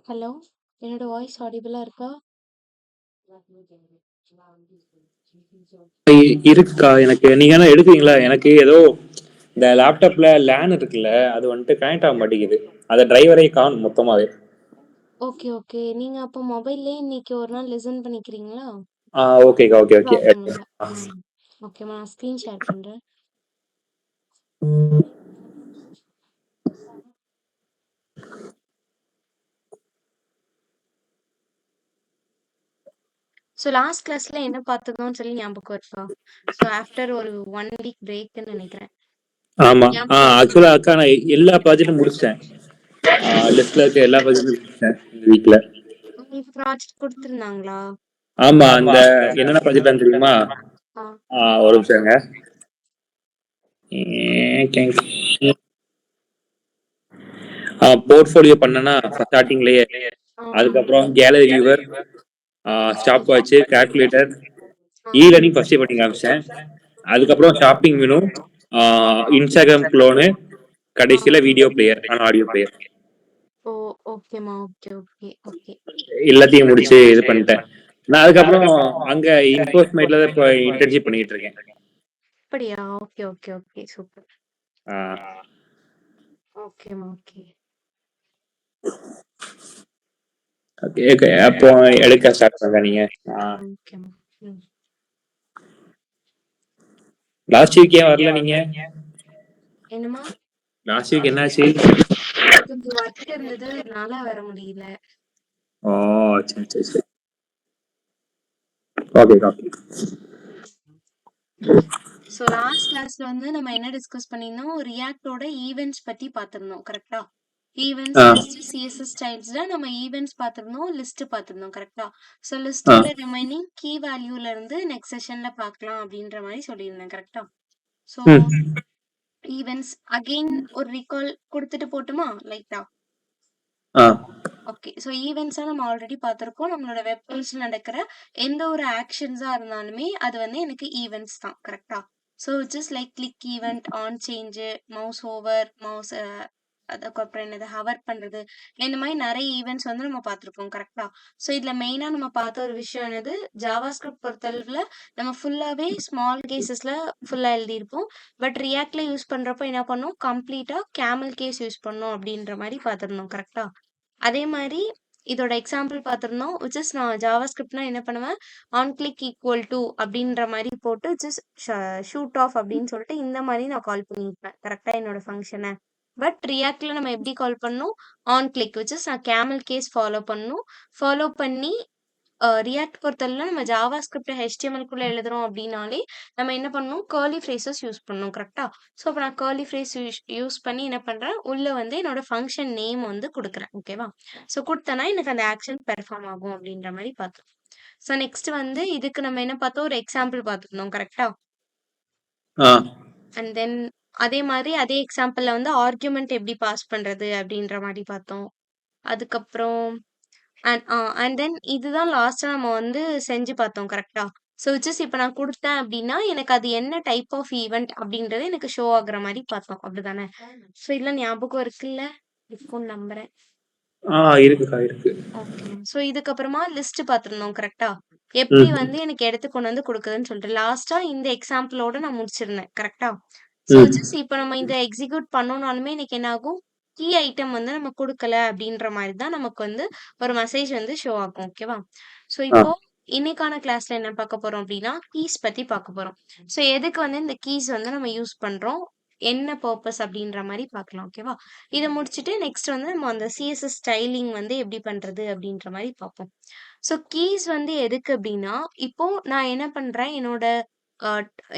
Hello, என்னோட voice ஆடிபிளா இருக்கா? இருக்குக்கா. எனக்கு நீங்க என்ன எடுக்குறீங்களா? எனக்கு ஏதோ இந்த லேப்டாப்ல லேன் இருக்குல்ல, அது வந்துட்டு கனெக்ட் ஆக மாட்டேங்குது. அதை டிரைவரே காணும் மொத்தமாவே. Okay, okay. நீங்க அப்போ மொபைல்லயே இன்னைக்கு ஒரு நாள் லிசன் பண்ணிக்கிறீங்களா? ஓகேக்கா, ஓகே ஓகே. ப்ராப்ளம் இல்ல. ஓகேம்மா, நான் ஸ்க்ரீன் ஷேர் பண்றேன். ஸோ லாஸ்ட் கிளாஸ்ல என்ன பார்த்துருந்தோம்னு சொல்லி ஞாபகம் இருக்கா? ஸோ ஆஃப்டர் ஒரு 1 வீக் பிரேக்ன்னு நினைக்கிறேன். ஆமா. ஞாபகம் இருக்கா? ஆக்சுவலா அக்கா நான் எல்லா ப்ராஜெக்டும் முடிச்சிட்டேன். லிஸ்ட்ல இருக்க எல்லா ப்ராஜெக்டும் முடிச்சிட்டேன் இந்த வீக்ல. உங்களுக்கு ப்ராஜெக்ட் கொடுத்துருந்தாங்களா? ஆமா, இந்த என்னென்ன ப்ராஜெக்ட் தெரியுமா? ஒரு நிமிஷங்க. போர்ட்ஃபோலியோ பண்ணனா ஸ்டார்டிங்லயே. அதுக்கப்புறம் gallery viewer, stopwatch, calculator, learning ஃபர்ஸ்டே பண்ணி காமிச்சேன். அதுக்கப்புறம் ஷாப்பிங் மெனு, இன்ஸ்டாகிராம் க்ளோனு, கடைசியில video player audio player oh, ஓகேம்மா. Okay, okay, okay. எல்லாத்தையும் முடிச்சு இது பண்ணிட்டேன். நான் அதுக்கப்புறம் அங்க இன்ஃபோஸ்மேட்ல தான் இப்போ இன்டர்ன்ஷிப் பண்ணிட்டு இருக்கேன். அப்படியா? Okay, okay, okay. சூப்பர். ஆ, ஓகேம்மா. ஓகே. Okay okay. அப்போ எடுக்க ஸ்டார்ட் பண்ணுங்க நீங்க. ஓகேம்மா. ம். லாஸ்ட் வீக் ஏன் வரல நீங்க? என்னம்மா? லாஸ்ட் வீக் என்னாச்சு? கொஞ்சம் ஒர்க் இருந்தது, அதனால வர முடியல. ஓ, சரி சரி சரி. Okay okay. ஸோ லாஸ்ட் கிளாஸ்ல வந்து நம்ம என்ன டிஸ்கஸ் பண்ணியிருந்தோம்? ரியாக்டோட ஈவெண்ட்ஸ் பத்தி பார்த்திருந்தோம். கரெக்டா? ஈவெண்ட்ஸ், லிஸ்ட், சிஎஸ்எஸ் ஸ்டைல்ஸ்ல நம்ம ஈவெண்ட்ஸ் பார்த்திருந்தோம், லிஸ்ட் பார்த்திருந்தோம். கரெக்டா? ஸோ லிஸ்டோட ரிமைனிங் கீ வேல்யூல இருந்து நெக்ஸ்ட் செஷன்ல பார்க்கலாம் அப்படின்ற மாதிரி சொல்லியிருந்தேன். கரெக்டா? ஸோ ஈவெண்ட்ஸ் அகெயின் ஒரு ரீகால் கொடுத்துட்டு போட்டுமா லைட்டா? ஓகே. ஸோ ஈவெண்ட்ஸா நம்ம ஆல்ரெடி பார்த்திருக்கோம். நம்மளோட வெப் பேஜ்ல நடக்கிற எந்த ஒரு ஆக்ஷன்ஸா இருந்தாலுமே அது வந்து எனக்கு ஈவெண்ட்ஸ் தான். கரெக்டா? So just like click event, on change, mouse over, mouse அதுக்கப்புறம் என்னது ஹவர் பண்றது, இந்த மாதிரி நிறைய ஈவெண்ட்ஸ் வந்து நம்ம பார்த்திருக்கோம். கரெக்டா? ஸோ இதுல மெயினா நம்ம பார்த்த ஒரு விஷயம் என்னது, ஜாவா ஸ்கிரிப்ட் பொறுத்தளவுல நம்ம ஃபுல்லாவே ஸ்மால் கேசஸ்ல ஃபுல்லா எழுதியிருப்போம். பட் ரியாக்ட்ல யூஸ் பண்றப்போ என்ன பண்ணோம், கம்ப்ளீட்டா கேமல் கேஸ் யூஸ் பண்ணோம் அப்படின்ற மாதிரி பார்த்திருந்தோம். கரெக்டா? அதே மாதிரி இதோட எக்ஸாம்பிள் பார்த்திருந்தோம். விச் இஸ் நான் ஜாவா ஸ்கிரிப்ட்னா என்ன பண்ணுவேன், ஆன் கிளிக் ஈக்குவல் டு அப்படின்ற மாதிரி போட்டு ஜஸ்ட் ஷூட் ஆஃப் அப்படின்னு சொல்லிட்டு இந்த மாதிரி நான் கால் பண்ணியிருப்பேன். கரெக்டா? என்னோட ஃபங்க்ஷனை. பட் ரியாக்ட்ல நம்ம எப்படி கால் பண்ணணும், ஆன் கிளிக் விச் இஸ் நான் கேமல் கேஸ் ஃபாலோ பண்ணணும். ஃபாலோ பண்ணி ரியாக்ட் பொறுத்தவரையில நம்ம ஜாவா ஸ்கிரிப்ட் ஹெச்டிஎம்எல்குள்ள எழுதுறோம் அப்படின்னாலே நம்ம என்ன பண்ணணும், கர்லி ஃப்ரேசஸ் யூஸ் பண்ணணும். கரெக்டா? ஸோ அப்போ நான் கர்லி ஃப்ரேஸ் யூஸ் பண்ணி என்ன பண்றேன், உள்ள வந்து என்னோட ஃபங்க்ஷன் நேம் வந்து கொடுக்குறேன். ஓகேவா? ஸோ கொடுத்தேன்னா எனக்கு அந்த ஆக்ஷன் பெர்ஃபார்ம் ஆகும் அப்படின்ற மாதிரி பார்த்தோம். ஸோ நெக்ஸ்ட் வந்து இதுக்கு நம்ம என்ன பார்த்தோம், ஒரு எக்ஸாம்பிள் பார்த்துருந்தோம். கரெக்டா? அண்ட் தென் அதே மாதிரி அதே எக்ஸாம்பிள்ல வந்து ஆர்குமெண்ட் எப்படி பாஸ் பண்றது அப்படின்ற மாதிரி பார்த்தோம். அதுக்கப்புறம் அண்ட் தென் இதுதான் லாஸ்டா நம்ம வந்து செஞ்சு பார்த்தோம். கரெக்டா? ஸோ விச் இப்ப நான் குடுத்தேன் அப்படின்னா, எனக்கு அது என்ன டைப் ஆஃப் ஈவென்ட் அப்படின்றது எனக்கு ஷோ ஆகுற மாரி பார்த்தோம். அப்படிதானே? ஸோ இதெல்லாம் ஞாபகம் இருக்குல்ல? இருக்கும்னு நம்புறேன். இருக்குக்கா, இருக்கு. ஓகே. ஸோ இதுக்கப்புறமா லிஸ்ட் பார்த்திருந்தோம். கரெக்டா? எப்படி வந்து எனக்கு எடுத்து கொண்டு வந்து குடுக்குதுன்னு சொல்லிட்டு. லாஸ்ட்டா இந்த எக்ஸாம்பிளோட நான் முடிச்சிருந்தேன். கரெக்டா? ஸோ ஜஸ்ட் இப்ப நம்ம இந்த எக்ஸிக்யூட் பண்ணோம்னாலுமே எனக்கு என்ன ஆகும், கீ ஐட்டம் வந்து நம்ம குடுக்கல அப்படின்ற மாரி தான் நமக்கு வந்து ஒரு மெசேஜ் வந்து ஷோ ஆகும். ஓகேவா? ஸோ இப்போ இன்னைக்கான கிளாஸ்ல என்ன பார்க்க போறோம் அப்படின்னா, கீஸ் பத்தி பார்க்க போறோம். ஸோ எதுக்கு வந்து இந்த கீஸ் வந்து நம்ம யூஸ் பண்றோம், என்ன பர்ப்பஸ் அப்படின்ற மாரி பார்க்கலாம். ஓகேவா? இத முடிச்சுட்டு நெக்ஸ்ட் வந்து நம்ம அந்த சிஎஸ்எஸ் ஸ்டைலிங் வந்து எப்படி பண்றது அப்படின்ற மாரி பார்ப்போம். ஸோ கீஸ் வந்து எதுக்கு அப்படின்னா, இப்போ நான் என்ன பண்றேன், அ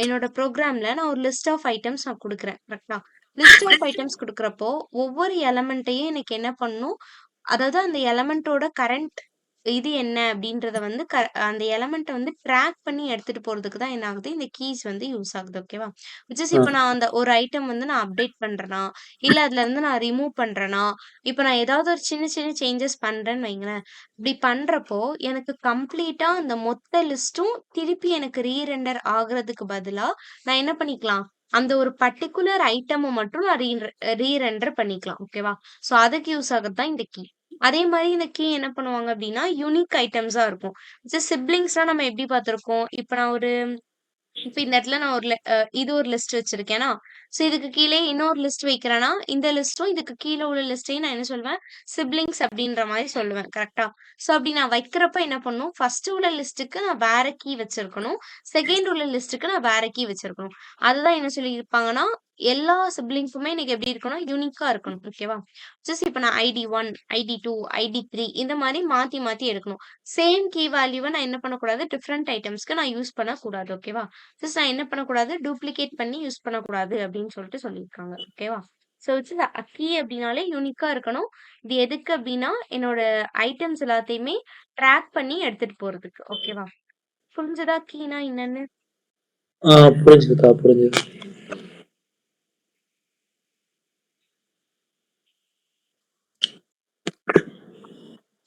என்னோட ப்ரோகிராம்ல நான் ஒரு லிஸ்ட் ஆஃப் ஐட்டம்ஸ் நான் குடுக்குறேன். கரெக்ட்டா? லிஸ்ட் ஆஃப் ஐட்டம்ஸ் குடுக்குறப்போ, ஒவ்வொரு எலமெண்ட்டையும் எனக்கு என்ன பண்ணணும், அதாவது அந்த எலமெண்ட்டோட கரண்ட் இது என்ன அப்படின்றத வந்து அந்த எலமெண்ட்ட வந்து ட்ராக் பண்ணி எடுத்துட்டு போறதுக்கு தான் என்ன ஆகுது, இந்த கீஸ் வந்து யூஸ் ஆகுது. ஓகேவா? விச் இஸ் இப்ப நான் அந்த ஒரு ஐட்டம் வந்து நான் அப்டேட் பண்றேனா, இல்ல அதுலருந்து நான் ரிமூவ் பண்றேனா, இப்ப நான் ஏதாவது ஒரு சின்ன சின்ன சேஞ்சஸ் பண்றேன்னு வைங்களேன். இப்படி பண்றப்போ, எனக்கு கம்ப்ளீட்டா அந்த மொத்த லிஸ்ட்டும் திருப்பி எனக்கு ரீரெண்டர் ஆகுறதுக்கு பதிலா, நான் என்ன பண்ணிக்கலாம், அந்த ஒரு பர்ட்டிகுலர் ஐட்டம மட்டும் நான் ரீரெண்டர் பண்ணிக்கலாம். ஓகேவா? சோ அதுக்கு யூஸ் ஆகுறது தான் இந்த கீ. அதே மாரி இந்த கீ என்ன பண்ணுவாங்க அப்டின்னா, யூனிக் ஐட்டம்ஸா இருக்கும். சிப்லிங்ஸ்லாம் நம்ம எப்படி பார்த்திருக்கோம்? இப்ப நான் ஒரு இப்ப இந்த இடத்துல நான் ஒரு இது ஒரு லிஸ்ட் வச்சிருக்கேனா, சோ இதுக்கு கீழயே இன்னொரு லிஸ்ட் வைக்கிறேன்னா, இந்த லிஸ்ட்டும் இதுக்கு கீழ உள்ள லிஸ்ட்டையும் நான் என்ன சொல்வேன்? சிப்லிங்ஸ் அப்டின்ற மாரி சொல்லுவேன். கரெக்ட்டா? சோ அப்டி நான் வைக்கிறப்ப என்ன பண்ணணும்? ஃபர்ஸ்ட் உள்ள லிஸ்ட்க்கு நான் வேற கீ வச்சிருக்கணும். செகண்ட் உள்ள லிஸ்ட்க்கு நான் வேற கீ வச்சிருக்கணும். அதுதான் என்ன சொல்லியிருப்பாங்கன்னா, எல்லா சிப்லிங்ஸுமே இன்னைக்கு எப்படி இருக்கணும்? யூனிக்கா இருக்கணும். ஓகேவா? இப்ப நான் ஐடி 1, ஐடி 2, ஐடி 3 இந்த மாரி மாத்தி மாத்தி எடுக்கணும். சேம் கீ வேல்யூவ நான் என்ன பண்ணக்கூடாது? டிஃபரண்ட் ஐட்டம்ஸ்க்கு நான் யூஸ் பண்ணக்கூடாது. ஓகேவா? நான் என்ன பண்ணக்கூடாது? டூப்ளிகேட் பண்ணி யூஸ் பண்ணக்கூடாது அப்படின்னு சொல்லிட்டு சொல்லியிருக்காங்க. ஓகேவா? ஸோ கீ அப்படின்னாலே யூனிக்கா இருக்கணும். இது எதுக்கு அப்படின்னா, என்னோட ஐட்டம்ஸ் எல்லாத்தையுமே ட்ராக் பண்ணி எடுத்துட்டு போறதுக்கு. ஓகேவா? புரிஞ்சதா கீனா என்னன்னு? புரிஞ்சுதுக்கா, புரிஞ்சுது.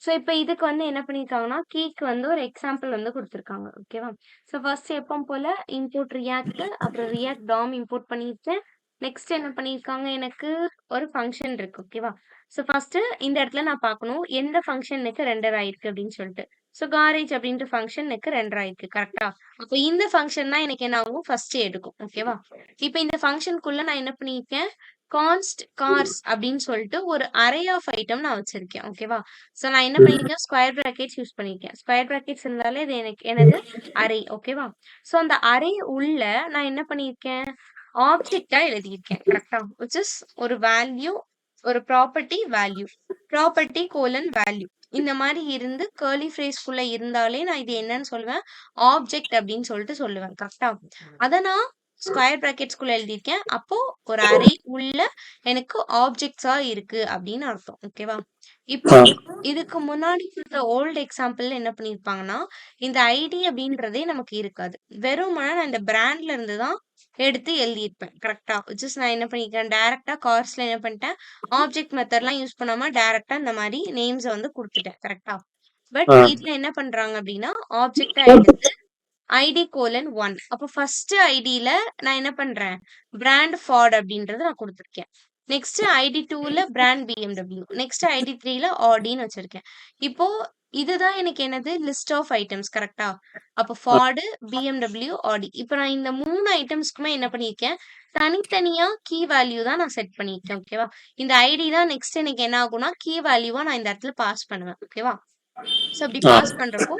ஸோ இப்ப இதுக்கு வந்து என்ன பண்ணியிருக்காங்கன்னா, கீக்கு வந்து ஒரு எக்ஸாம்பிள் வந்து குடுத்துருக்காங்க. ஓகேவா? ஸோ ஃபர்ஸ்ட் எப்பவும் போல இம்போர்ட் ரியாக்ட், அப்புறம் ரியாக்ட் டாம் இம்போர்ட் பண்ணியிருக்கேன். நெக்ஸ்ட் என்ன பண்ணியிருக்காங்க, எனக்கு ஒரு ஃபங்ஷன் இருக்கு. ஓகேவா? ஸோ ஃபர்ஸ்ட்டு இந்த இடத்துல நான் பார்க்கணும், எந்த ஃபங்ஷன் எனக்கு ரெண்டர் ஆயிருக்கு அப்படின்னு சொல்லிட்டு. ஸோ காரேஜ் அப்படின்ற ஃபங்ஷன் எனக்கு ரெண்டர் ஆயிருக்கு. கரெக்ட்டா? அப்ப இந்த ஃபங்ஷன் தான் எனக்கு என்ன ஆகும், ஃபர்ஸ்ட் எடுக்கும். ஓகேவா? இப்ப இந்த ஃபங்ஷனுக்குள்ள நான் என்ன பண்ணியிருக்கேன், கான்ஸ்ட் கார்ஸ் அப்படின்னு சொல்லிட்டு ஒரு அரே ஆஃப் ஐட்டம் நான் வச்சிருக்கேன். ஓகேவா? சோ நான் என்ன பண்ணியிருக்கேன், ஸ்கொயர் பிராக்கெட்ஸ் யூஸ் பண்ணியிருக்கேன். ஸ்கொயர் பிராக்கெட்ஸ் இருந்தாலே இது எனக்கு என்னது அரே. ஓகேவா? சோ அந்த அரே உள்ள நான் என்ன பண்ணியிருக்கேன், ஆப்ஜெக்ட்டா எழுதியிருக்கேன். கரெக்ட்டா? விச் இஸ் ஒரு வேல்யூ, ஒரு property value, property colon value இந்த மாரி இருந்து கர்லி ஃப்ரேஸ்க்குள்ள இருந்தாலே நான் இது என்னன்னு சொல்லுவேன், ஆப்ஜெக்ட் அப்படின்னு சொல்லிட்டு சொல்லுவேன். கரெக்ட்டா? அத நான் ஸ்கொயர் பிராக்கெட்ஸ்குள்ள எழுதியிருக்கேன். அப்போ ஒரு அரே உள்ள எனக்கு ஆப்ஜெக்ட்ஸா இருக்கு அப்படின்னு அர்த்தம். ஓகேவா? இப்போ இதுக்கு முன்னாடி குடுத்த ஓல்ட் எக்ஸாம்பிள்ல என்ன பண்ணியிருப்பாங்கன்னா, இந்த ஐடி அப்படின்றதே நமக்கு இருக்காது. வெறுமனே நான் இந்த பிராண்ட்ல இருந்து தான் எடுத்து எழுதியிருப்பேன். கரெக்ட்டா? விச் இஸ் நான் என்ன பண்ணியிருக்கேன், டைரக்ட்டா கார்ஸ்ல என்ன பண்ணிட்டேன், ஆப்ஜெக்ட் மெத்தட்லாம் யூஸ் பண்ணாம டைரக்ட்டா இந்த மாரி நேம்ஸ வந்து குடுத்துட்டேன். கரெக்ட்டா? பட் இதுல என்ன பண்றாங்க அப்படின்னா, ஆப்ஜெக்ட்டா எடுத்து ஐடி கோலன் 1 அப்போ ஃபர்ஸ்ட் ஐடில நான் என்ன பண்றேன், பிராண்ட் ஃபார்ட் அப்படின்றத நான் குடுத்துருக்கேன். நெக்ஸ்ட் ஐடி 2ல பிராண்ட் BMW. நெக்ஸ்ட் ஐடி 3ல ஆடின்னு வச்சிருக்கேன். இப்போ இதுதான் எனக்கு என்னது லிஸ்ட் ஆஃப் ஐட்டம்ஸ். கரெக்ட்டா? அப்போ ஃபார்டு, BMW, ஆடி. இப்போ நான் இந்த 3 ஐட்டம்ஸ்க்குமே என்ன பண்ணியிருக்கேன், தனித்தனியா கீ வேல்யூ தான் நான் செட் பண்ணியிருக்கேன். ஓகேவா? இந்த ஐடி தான் நெக்ஸ்ட் எனக்கு என்ன ஆகும்னா, கீ வேல்யூவா நான் இந்த இடத்துல பாஸ் பண்ணுவேன். ஓகேவா? சோ அப்படி பாஸ் பண்றப்போ,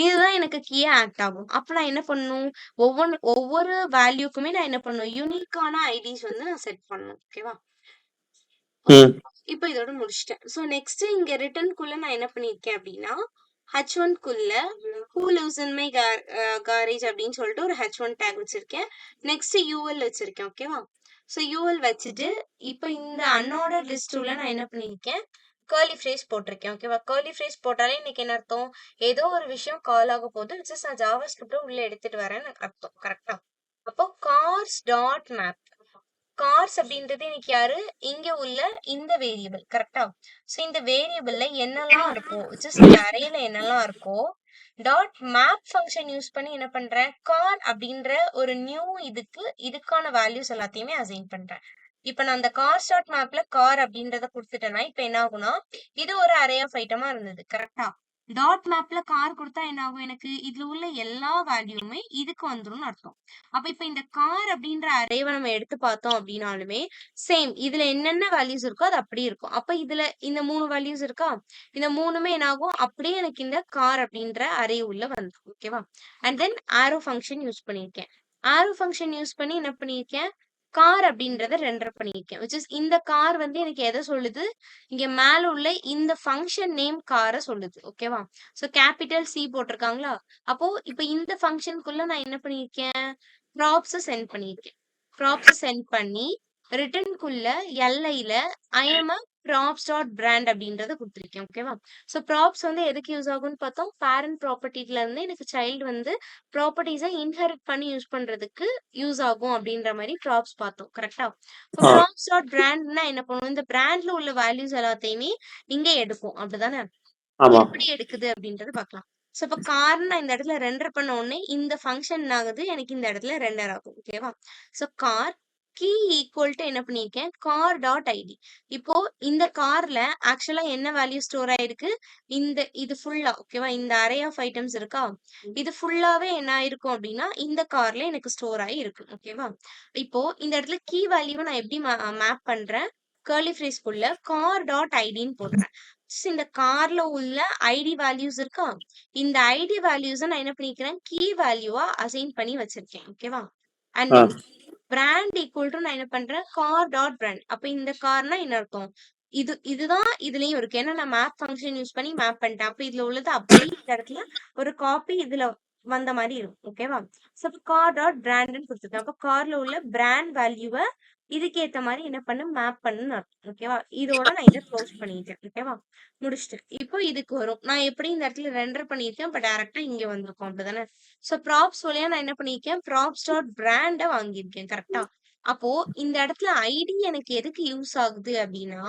இதுதான் எனக்கு கீயா ஆக்ட் ஆகும். அப்ப நான் என்ன பண்ணணும், ஒவ்வொரு வேல்யூக்குமே நான் என்ன பண்ணணும், யூனிக்கான ஐடிஸ் வந்து நான் செட் பண்ணணும். ஓகேவா? இப்போ இதோட முடிச்சுட்டேன். சோ நெக்ஸ்ட் இங்க ரிட்டர்ன்குள்ள நான் என்ன பண்ணியிருக்கேன் அப்படின்னா, H1 குள்ள who lives in my garage அப்படின்னு சொல்லிட்டு ஒரு H1 டேக் வச்சிருக்கேன். நெக்ஸ்ட் UL வச்சிருக்கேன். ஓகேவா? சோ UL வச்சுட்டு இப்போ இந்த அன்ஆர்டர் லிஸ்ட் உள்ள நான் என்ன பண்ணியிருக்கேன், கர்லி ஃப்ரேஸ் போட்டிருக்கேன். ஓகேவா? கர்லி ஃப்ரேஸ் போட்டாலே இன்னைக்கு என்ன அர்த்தம், ஏதோ ஒரு விஷயம் கால் ஆக போகுது, which is நான் ஜாவா ஸ்கிரிப்ட் உள்ள எடுத்துட்டு வரேன்னு அர்த்தம். கரெக்டா? அப்போ கார்ஸ் டாட் மேப், கார்ஸ் அப்படின்றது இன்னைக்கு யாரு, இங்க உள்ள இந்த வேரியபிள். கரெக்டா? சோ இந்த வேரியபிள்ல என்னெல்லாம் இருக்கோ, ஜஸ்ட் இந்த அரேல என்னெல்லாம் இருக்கோ, டாட் மேப் ஃபங்க்ஷன் யூஸ் பண்ணி என்ன பண்றேன், கார் அப்படின்ற ஒரு நியூ இதுக்கான வேல்யூஸ் எல்லாத்தையுமே அசைன் பண்றேன். இப்ப நான் அந்த கார்ஸ் டாட் மேப்ல கார் அப்படின்றத கொடுத்துட்டேன்னா இப்ப என்ன ஆகும்னா, இது ஒரு அரே ஆஃப் ஐட்டமா இருந்தது. கரெக்டா? டாட் மேப்ல கார் கொடுத்தா என்ன ஆகும், எனக்கு இதுல உள்ள எல்லா வேல்யூமே இதுக்கு வந்துரும்னு அர்த்தம். அப்ப இப்ப இந்த கார் அப்படின்ற அரேவை நம்ம எடுத்து பார்த்தோம் அப்படின்னாலுமே சேம் இதுல என்னென்ன வேல்யூஸ் இருக்கோ அது அப்படியே இருக்கும். அப்ப இதுல இந்த 3 வேல்யூஸ் இருக்கா, இந்த 3மே என்ன ஆகும், அப்படியே எனக்கு இந்த கார் அப்படின்ற அரே உள்ள வந்துரும். ஓகேவா? And then arrow function use பண்ணியிருக்கேன். ஆரோ ஃபங்க்ஷன் யூஸ் பண்ணி என்ன பண்ணியிருக்கேன், கார் அப்படின்றத ரெண்டர் பண்ணியிருக்கேன். which is இந்த கார் வந்து எனக்கு எதை சொல்லுது, இங்க மேல உள்ள இந்த ஃபங்க்ஷன் நேம் காரை சொல்லுது. ஓகேவா? சோ கேபிட்டல் சி போட்டிருக்காங்களா, அப்போ இப்ப இந்த ஃபங்க்ஷனுக்குள்ள நான் என்ன பண்ணியிருக்கேன், ப்ராப்ஸ் சென்ட் பண்ணியிருக்கேன். ப்ராப்ஸ் சென்ட் பண்ணி ரிட்டர்ன்குள்ள எல்ஐல I am a props dot brand அப்படின்றத குடுத்துருக்கேன். ஓகேவா? ஸோ ப்ராப்ஸ் வந்து எதுக்கு யூஸ் ஆகும்ன்னு பார்த்தோம், பேரண்ட் ப்ராப்பர்ட்டில இருந்து எனக்கு சைல்டு வந்து ப்ராப்பர்ட்டீஸ இன்ஹெரிட் பண்ணி யூஸ் பண்றதுக்கு யூஸ் ஆகும் அப்படின்ற மாரி ப்ராப்ஸ் பார்த்தோம். கரெக்ட்டா? இப்போ ஆ ப்ராப்ஸ் டாட் பிராண்ட்னா என்ன பண்ணும், இந்த பிராண்ட்ல உள்ள வேல்யூஸ் எல்லாத்தையுமே இங்க எடுக்கும். அப்படிதானே? ஆமா. எப்படி எடுக்குது அப்படின்றத பார்க்கலாம். ஸோ இப்போ கார்ன்னு நான் இந்த இடத்துல ரெண்டர் பண்ண உடனே இந்த ஃபங்ஷன் என்ன ஆகுது, எனக்கு இந்த இடத்துல ரெண்டர் ஆகும். ஓகேவா? So car key equal to என்ன பண்ணியிருக்கேன், கார் டாட் ஐடி. இப்போ இந்த கார்ல ஆக்சுவலா என்ன வேல்யூ ஸ்டோர் ஆயிருக்கு, இது ஃபுல்லா ஓகேவா, இந்த அரே ஆஃப் ஐட்டம்ஸ் இருக்கா, இது ஃபுல்லாவே என்ன ஆயிருக்கும் அப்படின்னா இந்த கார்ல எனக்கு ஸ்டோர் ஆகி இருக்கு. ஓகேவா? இப்போ இந்த இடத்துல கீ வேல்யூவை நான் எப்படி மேப் பண்றேன், கர்லி ஃப்ரேஸ்க்குள்ள கார் டாட் ஐடின்னு போடுறேன். இந்த கார்ல உள்ள ஐடி வேல்யூஸ் இருக்கா, இந்த ஐடி வேல்யூஸ நான் என்ன பண்ணிக்கிறேன், கீ வேல்யூவா அசைன் பண்ணி வச்சிருக்கேன். ஓகேவா? And ah then brand equal to நான் என்ன பண்றேன், கார் டாட் பிராண்ட். அப்ப இந்த கார்னா என்ன அர்த்தம், இதுதான் இதுலயும் இருக்கு. ஏன்னா நான் மேப் ஃபங்க்ஷன் யூஸ் பண்ணி மேப் பண்ணிட்டேன். அப்ப இதுல உள்ளது அப்படியே இந்த இடத்துல ஒரு காப்பி இதுல வந்த மாதிரி இருக்கும். ஓகேவா? சோ கார் டாட் பிராண்ட்னு கொடுத்துருக்கேன். அப்ப கார்ல உள்ள பிராண்ட் வேல்யூவை இதுக்கு ஏத்த மாதிரி என்ன பண்ணு, மேப் பண்ணுன்னு அர்த்தம். ஓகேவா? இதோட நான் இதை க்ளோஸ் பண்ணிட்டேன். ஓகேவா? முடிச்சுட்டு இப்போ இதுக்கு வரும். நான் எப்படி இந்த இடத்துல ரெண்டர் பண்ணியிருக்கேன், இப்ப டைரக்டா இங்க வந்திருக்கும். அப்படிதானே? சோ ப்ராப்ஸ் வழியா நான் என்ன பண்ணியிருக்கேன், ப்ராப்ஸ் டாட் பிராண்ட வாங்கியிருக்கேன். கரெக்டா? அப்போ இந்த இடத்துல ஐடி எனக்கு எதுக்கு யூஸ் ஆகுது அப்படின்னா,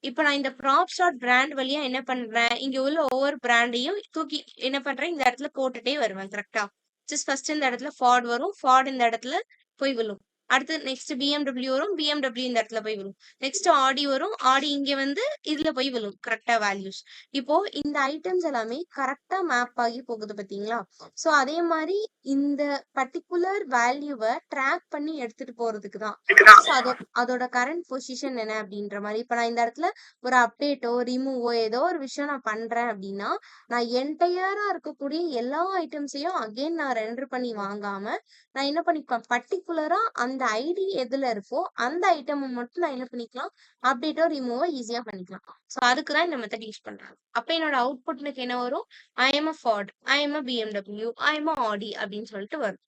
இப்ப நான் இந்த ப்ராப்ஸ் டாட் பிராண்ட் வழியா என்ன பண்றேன், இங்க உள்ள ஒவ்வொரு பிராண்டையும் தூக்கி என்ன பண்றேன், இந்த இடத்துல போட்டுட்டே வருவேன். கரெக்டா? ஜஸ்ட் ஃபர்ஸ்ட் இந்த இடத்துல ஃபார்ட் வரும், ஃபார்ட் இந்த இடத்துல போய் விழும். அடுத்து நெக்ஸ்ட் BMW வரும், BMW இந்த இடத்துல போய் விழும். நெக்ஸ்ட் ஆடி வரும், ஆடி இங்க வந்து இதுல போய் விழும். கரெக்டா வேல்யூஸ். இப்போ இந்த ஐட்டம்ஸ் எல்லாமே கரெக்டா மேப் ஆகி போகுது பாத்தீங்களா? சோ அதே மாதிரி இந்த பர்டிகுலர் வேல்யூவை ட்ராக் பண்ணி எடுத்துட்டு போறதுக்கு தான். So அதோட கரண்ட் பொசிஷன் என்ன அப்படின்ற மாதிரி இப்ப நான் இந்த இடத்துல ஒரு அப்டேட்டோ ரிமூவோ ஏதோ ஒரு விஷயம் நான் பண்றேன் அப்படின்னா, நான் என்டையரா இருக்கக்கூடிய எல்லா ஐட்டம்ஸையும் அகைன் நான் ரெண்டர் பண்ணி வாங்காம நான் என்ன பண்ணிப்பேன், பர்டிகுலரா அந்த ஐடி எதுல இருக்கோ அந்த ஐட்டம் மட்டும் நான் என்ன பண்ணிக்கலாம், அப்டேட்டோ ரிமூவோ ஈஸியா பண்ணிக்கலாம். சோ அதுக்குதான் இந்த மெத்தட் யூஸ் பண்றாங்க. அப்ப என்னோட அவுட்புட்னுக்கு என்ன வரும், I am a Ford, I am a BMW, I am a Audi அப்படின்னு சொல்லிட்டு வரும்.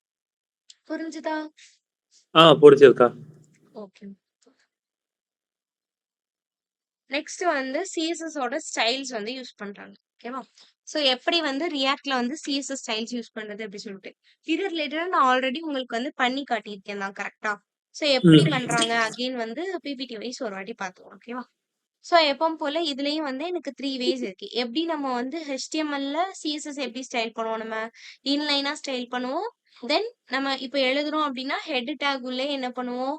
புரிஞ்சுதா? புரிஞ்சதுக்கா. ஓகே. நெக்ஸ்ட் வந்து சிஎஸ்எஸ் ஓட ஸ்டைல்ஸ் வந்து யூஸ் பண்றாங்க. ஓகேவா? சோ எப்படி வந்து ரியாக்ட்ல வந்து சிஎஸ்எஸ் ஸ்டைல்ஸ் யூஸ் பண்றது அப்படி சொல்லிட்டு இது ரிலேட்டடா நான் ஆல்ரெடி உங்களுக்கு வந்து பண்ணி காட்டியிருக்கேன் தான். கரெக்டா? சோ எப்படி ம் பண்றாங்க அகைன் வந்து பிபிடி வைஸ் ஒரு வாட்டி பார்த்துக்கலாம். ஓகேவா? சோ எப்பவும் போல இதுலயும் வந்து எனக்கு 3 வேஸ் இருக்கு. எப்படி நம்ம வந்து HTML-ல சிஎஸ்எஸ் எப்படி ஸ்டைல் பண்ணுவோம், நம்ம இன்லைனா ஸ்டைல் பண்ணுவோம். தென் நம்ம இப்ப எழுதுறோம் அப்படின்னா ஹெட் டேக் உள்ளே என்ன பண்ணுவோம்,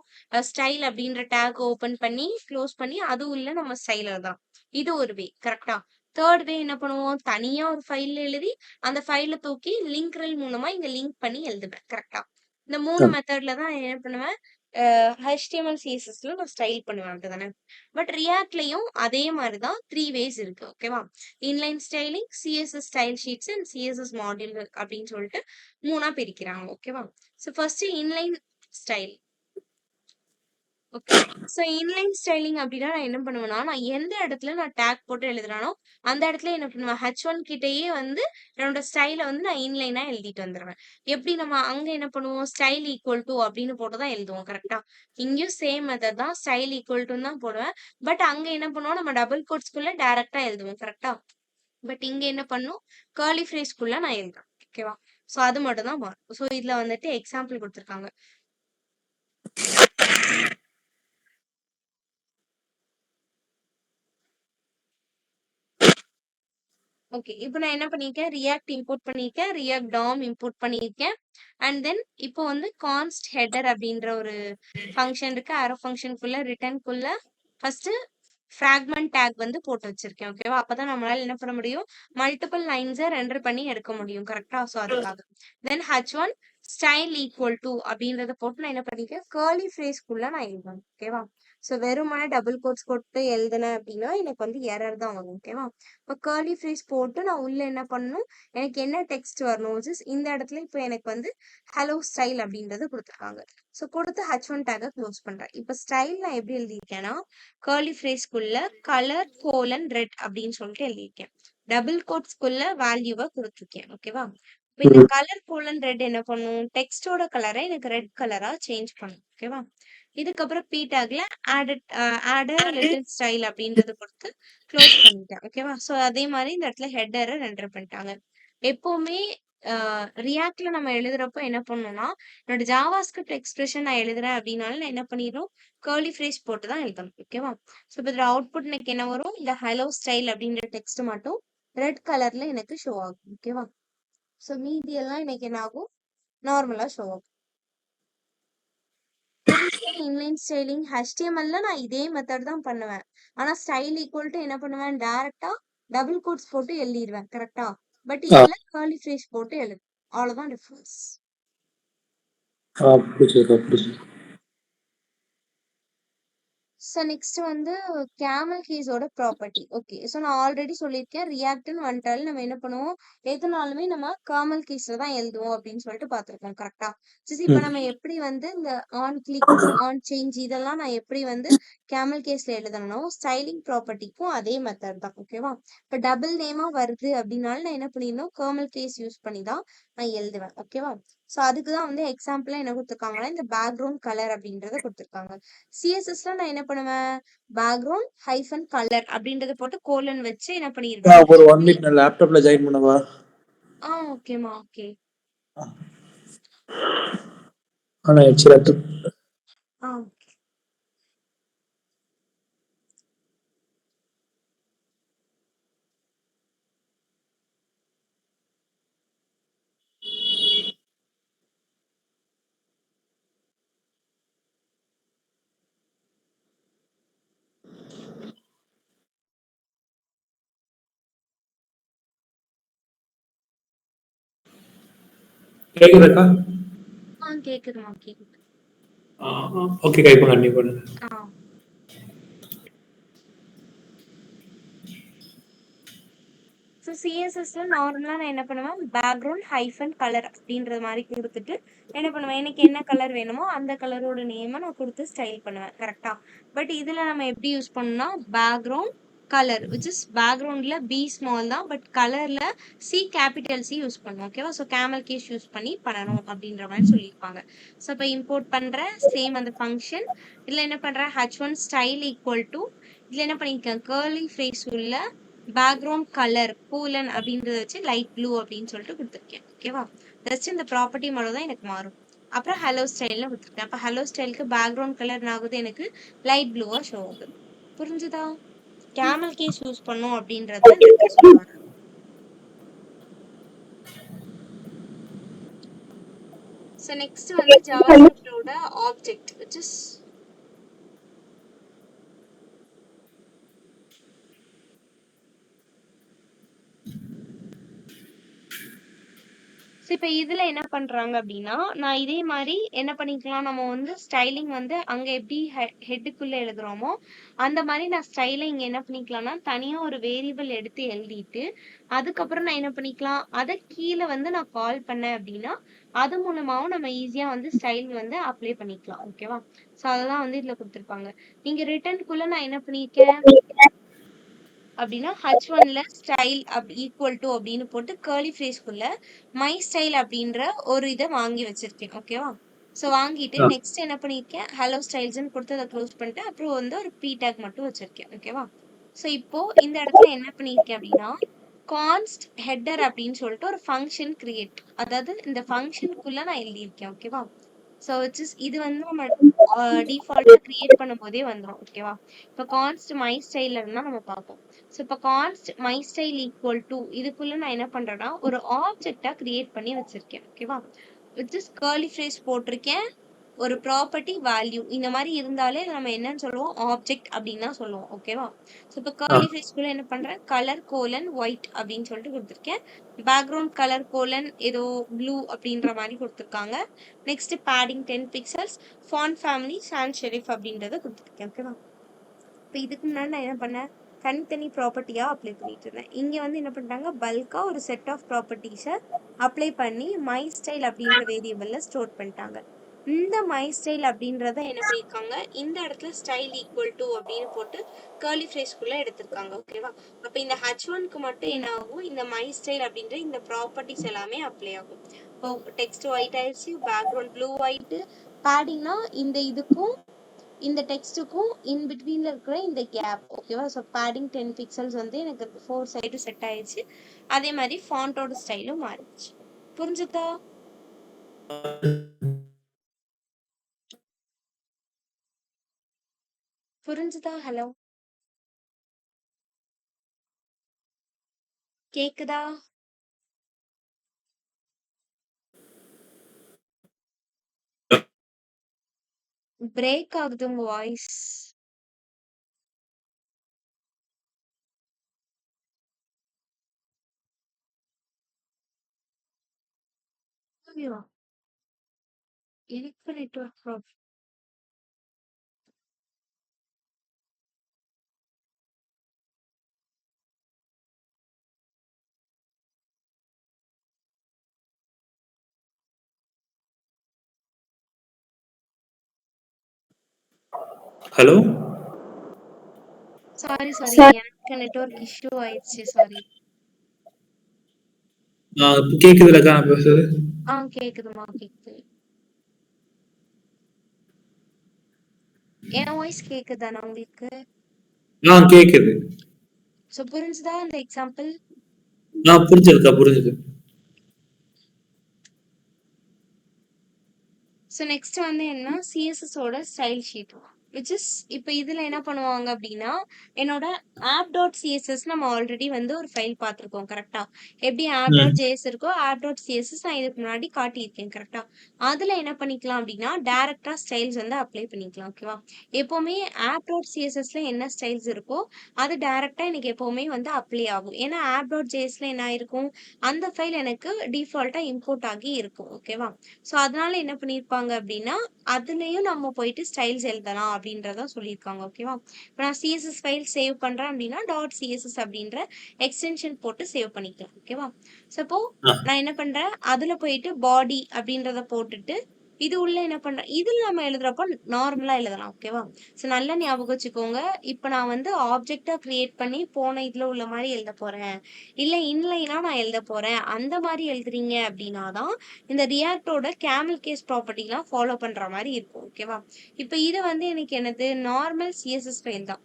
ஸ்டைல் அப்படின்ற டேக் ஓபன் பண்ணி க்ளோஸ் பண்ணி அது உள்ள நம்ம ஸ்டைல் எழுதலாம். இது ஒரு வே. கரெக்டா? தேர்ட் வே என்ன பண்ணுவோம், தனியா ஒரு ஃபைல் எழுதி அந்த ஃபைல தூக்கி லிங்க்ரல் மூலமா இங்க லிங்க் பண்ணி எழுதுவேன். கரெக்டா? இந்த 3 மெத்தட்ல தான் நான் என்ன பண்ணுவேன், HTML CSSல நான் ஸ்டைல் பண்ணுவேன். அப்படிதானே? பட் ரியாக்ட்லயும் அதே மாதிரி தான் 3 வேஸ் இருக்கு. ஓகேவா? Inline styling, CSS style sheets and CSS module அப்படின்னு சொல்லிட்டு 3ஆ பிரிக்கிறாங்க. ஓகேவா? So first inline style. Okay. So inline styling அப்படின்னா நான் என்ன பண்ணுவேன்னா, நான் எந்த இடத்துல நான் டேக் போட்டு எழுதுறானோ அந்த இடத்துல என்ன பண்ணுவேன், H1 கிட்டயே வந்து என்னோட ஸ்டைல வந்து நான் இன்லைனா எழுதிட்டு வந்துருவேன். எப்படி நம்ம அங்க என்ன பண்ணுவோம், ஸ்டைல் ஈக்குவல் டு அப்படின்னு போட்டு தான் எழுதுவோம். கரெக்டா? இங்கேயும் சேம் மெத்தட் தான், ஸ்டைல் ஈக்குவல் டுன்னு தான் போடுவேன். பட் அங்க என்ன பண்ணுவோம், நம்ம டபுள் கோட்ஸ்குள்ள டைரக்டா எழுதுவோம். கரெக்டா? பட் இங்க என்ன பண்ணும், கர்லி ஃப்ரேஸ்க்குள்ள நான் எழுதுறேன். ஓகேவா? ஸோ அது மட்டும் தான் மாறும். ஸோ இதுல வந்துட்டு எக்ஸாம்பிள் கொடுத்துருக்காங்க. ஓகே. இப்போ நான் என்ன பண்ணியிருக்கேன், ரியாக்ட் இம்போர்ட் பண்ணியிருக்கேன், ரியாக்ட் டாம் இம்போர்ட் பண்ணியிருக்கேன். அண்ட் தென் இப்போ வந்து கான்ஸ்ட் ஹெடர் அப்படின்ற ஒரு ஃபங்க்ஷன் இருக்கு. ஆரோ ஃபங்க்ஷனுக்குள்ள ரிட்டர்ன்குள்ள ஃபர்ஸ்ட் ஃப்ராக்மெண்ட் டேக் வந்து போட்டு வச்சிருக்கேன். ஓகேவா? அப்பதான் நம்மளால என்ன பண்ண முடியும், மல்டிபிள் லைன்ஸை ரெண்டர் பண்ணி எடுக்க முடியும். கரெக்டா? ஸோ அதுக்காக தென் H1 ஸ்டைல் ஈக்குவல் டு அப்படின்றத போட்டு நான் என்ன பண்ணிருக்கேன், கர்லி ஃப்ரேஸ்க்குள்ள நான் எழுதுவேன். ஓகேவா? ஸோ வெறுமனே டபுள் கோட்ஸ் போட்டு எழுதுனேன் அப்படின்னா எனக்கு வந்து எரர் தான் வரும். ஓகேவா? இப்போ கர்லி ஃப்ரேஸ் போட்டு நான் உள்ள என்ன பண்ணணும், எனக்கு என்ன டெக்ஸ்ட் வரணும், இந்த இடத்துல இப்போ எனக்கு வந்து ஹலோ ஸ்டைல் அப்படின்றது கொடுத்துருக்காங்க. ஸோ கொடுத்து H1 டேக்கை க்ளோஸ் பண்றேன். இப்போ ஸ்டைல் நான் எப்படி எழுதியிருக்கேன்னா, கர்லி ஃப்ரேஸ்க்குள்ள கலர் கோலன் ரெட் அப்படின்னு சொல்லிட்டு எழுதியிருக்கேன். டபுள் கோட்ஸ்க்குள்ள வேல்யூவை கொடுத்துருக்கேன். ஓகேவா? இப்ப இந்த கலர் கோலன் ரெட் என்ன பண்ணும், டெக்ஸ்டோட கலரை எனக்கு ரெட் கலரா சேஞ்ச் பண்ணும். ஓகேவா? இதுக்கப்புறம் p டேக்ல ஆட் லிட்டில் ஸ்டைல் அப்படின்றத கொடுத்து க்ளோஸ் பண்ணிட்டேன். ஓகேவா? ஸோ அதே மாதிரி இந்த இடத்துல ஹெட்டரை ரெண்டர் பண்ணிட்டாங்க. எப்பவுமே ரியாக்ட்ல நம்ம எழுதுறப்போ என்ன பண்ணணும்னா, என்னோட ஜாவாஸ்கிரிப்ட் எக்ஸ்பிரஷன் நான் எழுதுறேன் அப்படின்னாலும் நான் என்ன பண்ணிடும், கர்லி ஃப்ரேஸ் போட்டு தான் எழுதணும். ஓகேவா? ஸோ இப்போ இதில் அவுட்புட் எனக்கு என்ன வரும், இந்த ஹலோ ஸ்டைல் அப்படின்ற டெக்ஸ்ட் மட்டும் ரெட் கலர்ல எனக்கு ஷோ ஆகும். ஓகேவா? ஸோ மீதி எல்லாம் எனக்கு என்ன ஆகும், நார்மலா ஷோ ஆகும். புரிஞ்சுதா? இன்லைன் ஸ்டைலிங் HTML நான் இதே மெத்தட் தான் பண்ணுவேன். ஆனா ஸ்டைல் ஈக்குவல் டு என்ன பண்ணுவேன், டைரக்டா டபுள் கோட்ஸ் போட்டு எழுதிடுவேன். கரெக்டா? பட் இதுல கர்லி ஃப்ரேஸ் போட்டு எழுது. அவ்வளவுதான் டிஃபரன்ஸ். புரிஞ்சுது. ஸோ நெக்ஸ்ட் வந்து கேமல் கேஸோட ப்ராப்பர்ட்டி. ஓகே, ஸோ நான் ஆல்ரெடி சொல்லியிருக்கேன், ரியாக்ட்னு வந்துட்டாலும் நம்ம என்ன பண்ணுவோம், எதுனாலுமே நம்ம காமல் கேஸ்ல தான் எழுதுவோம் அப்படின்னு சொல்லிட்டு பார்த்துருக்கோம். கரெக்டா? சரி, இப்போ நம்ம எப்படி வந்து இந்த ஆன் கிளிக் ஆன் சேஞ்ச் இதெல்லாம் நான் எப்படி வந்து கேமல் கேஸ்ல எழுதணும், ஸ்டைலிங் ப்ராப்பர்ட்டிக்கும் அதே மெத்தட் தான். ஓகேவா? இப்போ டபுள் நேமா வருது அப்படின்னாலும் நான் என்ன பண்ணிடணும், கேர்மல் கேஸ் யூஸ் பண்ணி தான் நான் எழுதுவேன். ஓகேவா? ஸோ அதுக்கு தான் வந்து எக்ஸாம்பிளா என்ன கொடுத்துருக்காங்கன்னா, இந்த பேக்ரவுண்ட் கலர் அப்படின்றத கொடுத்துருக்காங்க. சிஎஸ்எஸ்ல நான் என்ன பண்ணுவேன், பேக்ரவுண்ட் ஹைஃபன் கலர் அப்படின்றத போட்டு கோலன் வச்சு என்ன பண்ணிருவேன். ஒரு 1 மினிட் நான் லேப்டாப்ல ஜாயின் பண்ணவா? ஓகேமா, ஓகே. ஆனா ஆயிடுச்சு லேப்டாப். ஓகே. கேக்குதாக்கா? கேக்குதுமா, கேக்குது. ஓகேக்கா, இப்போ கண்டிப்பா பண்ணுங்க. ஸோ சிஎஸ்எஸ்ல நார்மலா நான் என்ன பண்ணுவேன், பேக்ரவுண்ட் ஹைஃபன் கலர் அப்படின்ற மாதிரி கொடுத்துட்டு என்ன பண்ணுவேன், எனக்கு என்ன கலர் வேணுமோ அந்த கலரோட நேமை நான் கொடுத்து ஸ்டைல் பண்ணுவேன். கரெக்டா? பட் இதுல நம்ம எப்படி யூஸ் பண்ணோம்னா, பேக்ரவுண்ட் கலர் விச் இஸ் பேக்ரவுண்ட்ல பி ஸ்மால் தான், பட் கலர்ல சி கேபிட்டல் சி யூஸ் பண்ணுவோம். ஓகேவா? ஸோ கேமல் கேஸ் யூஸ் பண்ணி பண்ணணும் அப்படின்ற மாதிரி சொல்லியிருப்பாங்க. ஸோ இப்போ இம்போர்ட் பண்றேன் சேம் அந்த ஃபங்க்ஷன். இதுல என்ன பண்றேன், h1 ஸ்டைல் ஈக்குவல் டு, இதுல என்ன பண்ணிருக்கேன், கர்லி ஃப்ரேஸ் உள்ள பேக்ரவுண்ட் கலர் கூலன் அப்படின்றத வச்சு லைட் ப்ளூ அப்படின்னு சொல்லிட்டு கொடுத்துருக்கேன். ஓகேவா? ஜஸ்ட் இந்த ப்ராப்பர்ட்டி மட்டும் தான் எனக்கு மாறும். அப்புறம் ஹலோ ஸ்டைல்ல கொடுத்துருக்கேன். அப்போ ஹலோ ஸ்டைலுக்கு பேக்ரவுண்ட் கலர் ஆகுது எனக்கு லைட் ப்ளூவா ஷோ ஆகுது. புரிஞ்சுதா? கேமல் கேஸ் யூஸ் பண்ணும் அப்படின்றத இந்த இடத்துல சொல்லுவாங்க. ஸோ நெக்ஸ்ட் வந்து ஜாவாஸ்கிரிப்டோட ஆப்ஜெக்ட் விச் இஸ் இப்போ இதுல என்ன பண்றாங்க அப்படின்னா, நான் இதே மாதிரி என்ன பண்ணிக்கலாம், நம்ம வந்து ஸ்டைலிங் வந்து அங்க எப்படி ஹெட்டுக்குள்ள எழுதுறோமோ அந்த மாதிரி நான் ஸ்டைலை இங்க என்ன பண்ணிக்கலாம்னா, தனியா ஒரு வேரியபிள் எடுத்து எழுதிட்டு அதுக்கப்புறம் நான் என்ன பண்ணிக்கலாம், அதை கீழே வந்து நான் கால் பண்ணேன் அப்படின்னா அது மூலமாவும் நம்ம ஈஸியா வந்து ஸ்டைல் வந்து அப்ளை பண்ணிக்கலாம். ஓகேவா? ஸோ அதெல்லாம் வந்து இதுல கொடுத்துருப்பாங்க. நீங்க ரிட்டர்னுக்குள்ள நான் என்ன பண்ணிருக்கேன் அப்படின்னா, h1ல ஸ்டைல் ஈக்குவல் டு அப்படின்னு போட்டு கர்லி ஃப்ரேஸ்க்குள்ள மை ஸ்டைல் அப்படின்ற ஒரு இதை வாங்கி வச்சிருக்கேன். ஓகேவா? ஸோ வாங்கிட்டு நெக்ஸ்ட் என்ன பண்ணிருக்கேன், ஹலோ ஸ்டைல்ஸ்ன்னு கொடுத்து அதை க்ளோஸ் பண்ணிட்டு அப்புறம் வந்து ஒரு பி டேக் மட்டும் வச்சிருக்கேன். ஓகேவா? ஸோ இப்போ இந்த இடத்துல என்ன பண்ணிருக்கேன் அப்படின்னா, கான்ஸ்ட் ஹெட்டர் அப்படின்னு சொல்லிட்டு ஒரு ஃபங்க்ஷன் கிரியேட், அதாவது இந்த ஃபங்க்ஷனுக்குள்ள நான் எழுதியிருக்கேன். ஓகேவா? ஸோ இது வந்து நம்ம டிஃபால்ட்டா கிரியேட் பண்ணும்போதே வந்துடும். ஓகேவா? இப்போ கான்ஸ்ட் மை ஸ்டைல்ல இருந்தா நம்ம பார்ப்போம். ஸோ இப்போ கான்ஸ்ட் மை ஸ்டைல் ஈக்குவல் டு இதுக்குள்ள நான் என்ன பண்றேன்னா ஒரு ஆப்ஜெக்டா கிரியேட் பண்ணி வச்சிருக்கேன். ஓகேவா? வித் இஸ் கர்லி ஃப்ரேஸ் போட்டிருக்கேன், ஒரு ப்ராப்பர்ட்டி வேல்யூ இந்த மாதிரி இருந்தாலே நம்ம என்னன்னு சொல்லுவோம், ஆப்ஜெக்ட் அப்படின்னு தான் சொல்லுவோம். ஓகேவா? ஸோ இப்போ கர்லி ஃப்ரேஸ்க்குள்ள என்ன பண்றேன், கலர் கோலன் ஒயிட் அப்படின்னு சொல்லிட்டு கொடுத்துருக்கேன். பேக்ரவுண்ட் கலர் கோலன் ஏதோ ப்ளூ அப்படின்ற மாதிரி கொடுத்துருக்காங்க. Next padding 10 pixels, font family sans serif அப்படின்றத கொடுத்துருக்கேன். ஓகேவா? இப்போ இதுக்கு முன்னாடி நான் என்ன பண்ணேன், தனித்தனி ப்ராப்பர்ட்டியா அப்ளை பண்ணிட்டு இருந்தேன். இங்க வந்து என்ன பண்ணிட்டாங்க, பல்கா ஒரு செட் ஆஃப் ப்ராப்பர்ட்டிஸை அப்ளை பண்ணி மை ஸ்டைல் அப்படின்ற வேரியபிள்ல ஸ்டோர் பண்ணிட்டாங்க. இந்த மை ஸ்டைல் அப்படின்றத என்ன பண்ணியிருக்காங்க, இந்த இடத்துல ஸ்டைல் ஈக்குவல் டு அப்படின்னு போட்டு கர்லி ஃப்ரேஸ்க்குள்ள எடுத்திருக்காங்க. ஓகேவா? அப்போ இந்த H1க்கு மட்டும் என்ன ஆகும், இந்த மை ஸ்டைல் அப்படின்ற இந்த ப்ராப்பர்ட்டிஸ் எல்லாமே அப்ளை ஆகும். இப்போ டெக்ஸ்ட் ஒயிட் ஆயிடுச்சு, பேக்ரவுண்ட் ப்ளூ ஒயிட், பேடிங்னா இந்த இதுக்கும் இந்த டெக்ஸ்ட்டுக்கும் இன் பிட்வீன்ல இருக்கிற இந்த கேப். ஓகேவா? ஸோ பேடிங் 10 பிக்சல்ஸ் வந்து எனக்கு 4 சைடு செட் ஆயிடுச்சு. அதே மாதிரி ஃபாண்டோட ஸ்டைலும் மாறிடுச்சு. புரிஞ்சுதா? புரிஞ்சுதா? ஹலோ, கேக்குதா? பிரேக் ஆகுது உங்க வாய்ஸ். எனக்கு நெட்வொர்க் ப்ராப்ளம். ஹலோ சாரி எனக்கு நெட்வொர்க் இஷ்யூ ஆயிடுச்சு. சாரி. கேக்குதுலக்கா நான் பேசுறது? கேக்குதுமா, கேக்குது. என் வாய்ஸ் கேக்குதானா உங்களுக்கு? கேக்குது. சோ புரிஞ்சுதா அந்த எக்ஸாம்பிள்? புரிஞ்சதுக்கா, புரிஞ்சது. ஸோ நெக்ஸ்ட் வந்து என்ன, சிஎஸ்எஸோட ஸ்டைல் ஷீட் விச் இஸ் இப்போ இதில் என்ன பண்ணுவாங்க அப்படின்னா, என்னோட ஆப் டாட் சிஎஸ்எஸ் நம்ம ஆல்ரெடி வந்து ஒரு ஃபைல் பார்த்துருக்கோம். கரெக்டா? எப்படி ஆப் டாட் ஜேஎஸ் இருக்கோ ஆப் டாட் சிஎஸ்எஸ் நான் இதுக்கு முன்னாடி காட்டியிருக்கேன். கரெக்டா? அதில் என்ன பண்ணிக்கலாம் அப்படின்னா, டேரக்டா ஸ்டைல்ஸ் வந்து அப்ளை பண்ணிக்கலாம். ஓகேவா? எப்போவுமே ஆப் டாட் சிஎஸ்எஸ்ல என்ன ஸ்டைல்ஸ் இருக்கோ அது டேரக்டா எனக்கு எப்போவுமே வந்து அப்ளை ஆகும். ஏன்னா ஆப் டாட் ஜேஎஸ்ல என்ன இருக்கும், அந்த ஃபைல் எனக்கு டிஃபால்ட்டா இம்போர்ட் ஆகி இருக்கும். ஓகேவா? ஸோ அதனால என்ன பண்ணியிருப்பாங்க அப்படின்னா, அதுலயும் நம்ம போயிட்டு ஸ்டைல்ஸ் எழுதலாம் அப்படின்றத சொல்லியிருக்காங்க. ஓகேவா? இப்போ நான் சிஎஸ்எஸ் ஃபைல் சேவ் பண்றேன் அப்படின்னா டாட் சிஎஸ்எஸ் அப்படின்ற எக்ஸ்டென்ஷன் போட்டு சேவ் பண்ணிக்கலாம். ஓகேவா? ஸோ இப்போ நான் என்ன பண்றேன், அதுல போயிட்டு பாடி அப்படின்றத போட்டுட்டு இது உள்ள என்ன பண்றேன், இதுல நம்ம எழுதுறப்போ நார்மலா எழுதலாம். ஓகேவா? ஸோ நல்லா ஞாபகம் வச்சுக்கோங்க. இப்போ நான் வந்து ஆப்ஜெக்டா கிரியேட் பண்ணி போன இதுல உள்ள மாதிரி எழுத போறேன், இல்ல இன்லைனா நான் எழுத போறேன், அந்த மாதிரி எழுதுறீங்க அப்படின்னா தான் இந்த ரியாக்டோட கேமல் கேஸ் ப்ராப்பர்ட்டிலாம் ஃபாலோ பண்ற மாதிரி இருக்கும். ஓகேவா? இப்போ இது வந்து எனக்கு என்னது, நார்மல் சிஎஸ்எஸ் ஃபைல் தான்.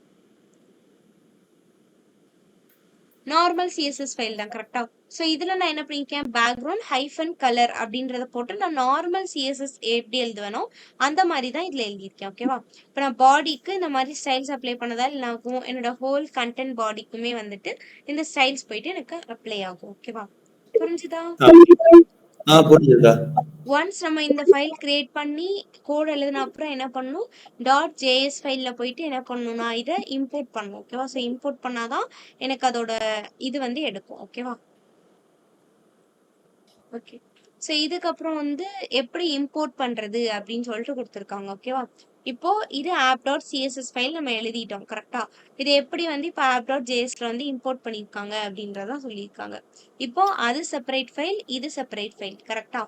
நார்மல் சிஎஸ்எஸ் ஃபைல் தான். கரெக்டா? ஸோ இதுல நான் என்ன பண்ணிருக்கேன், பேக்ரவுண்ட் ஹைஃபன் கலர் அப்படின்றத போட்டு நான் நார்மல் சிஎஸ்எஸ் எப்படி எழுதுவேனோ அந்த மாதிரி தான் இதுல எழுதியிருக்கேன். ஓகேவா? இப்போ நான் பாடிக்கு இந்த மாதிரி ஸ்டைல்ஸ் அப்ளை பண்ணதால் என்ன ஆகும், என்னோட ஹோல் கண்டென்ட் பாடிக்குமே வந்துட்டு இந்த ஸ்டைல்ஸ் போயிட்டு எனக்கு அப்ளை ஆகும். ஓகேவா? புரிஞ்சுதா? புரிஞ்சுதா? ஒன்ஸ் நம்ம இந்த ஃபைல் கிரியேட் பண்ணி கோட் எழுதின அப்புறம் என்ன பண்ணணும், டாட் ஜேஎஸ் ஃபைல்ல போயிட்டு என்ன பண்ணணும்னா இதை இம்போர்ட் பண்ணணும். ஓகேவா? ஸோ இம்போர்ட் பண்ணாதான் எனக்கு அதோட இது வந்து எடுக்கும். ஓகேவா? ஓகே. ஸோ இதுக்கப்புறம் வந்து எப்படி இம்போர்ட் பண்றது அப்படின்னு சொல்லிட்டு கொடுத்துருக்காங்க. ஓகேவா? இப்போ இது ஆப் டாட் சிஎஸ்எஸ் ஃபைல் நம்ம எழுதிட்டோம். கரெக்டா? இது எப்படி வந்து இப்போ ஆப் டாட் ஜேஎஸ்ல வந்து இம்போர்ட் பண்ணியிருக்காங்க அப்படின்றத சொல்லியிருக்காங்க. இப்போ அது செப்பரேட் ஃபைல், இது செப்பரேட் ஃபைல். கரெக்டா?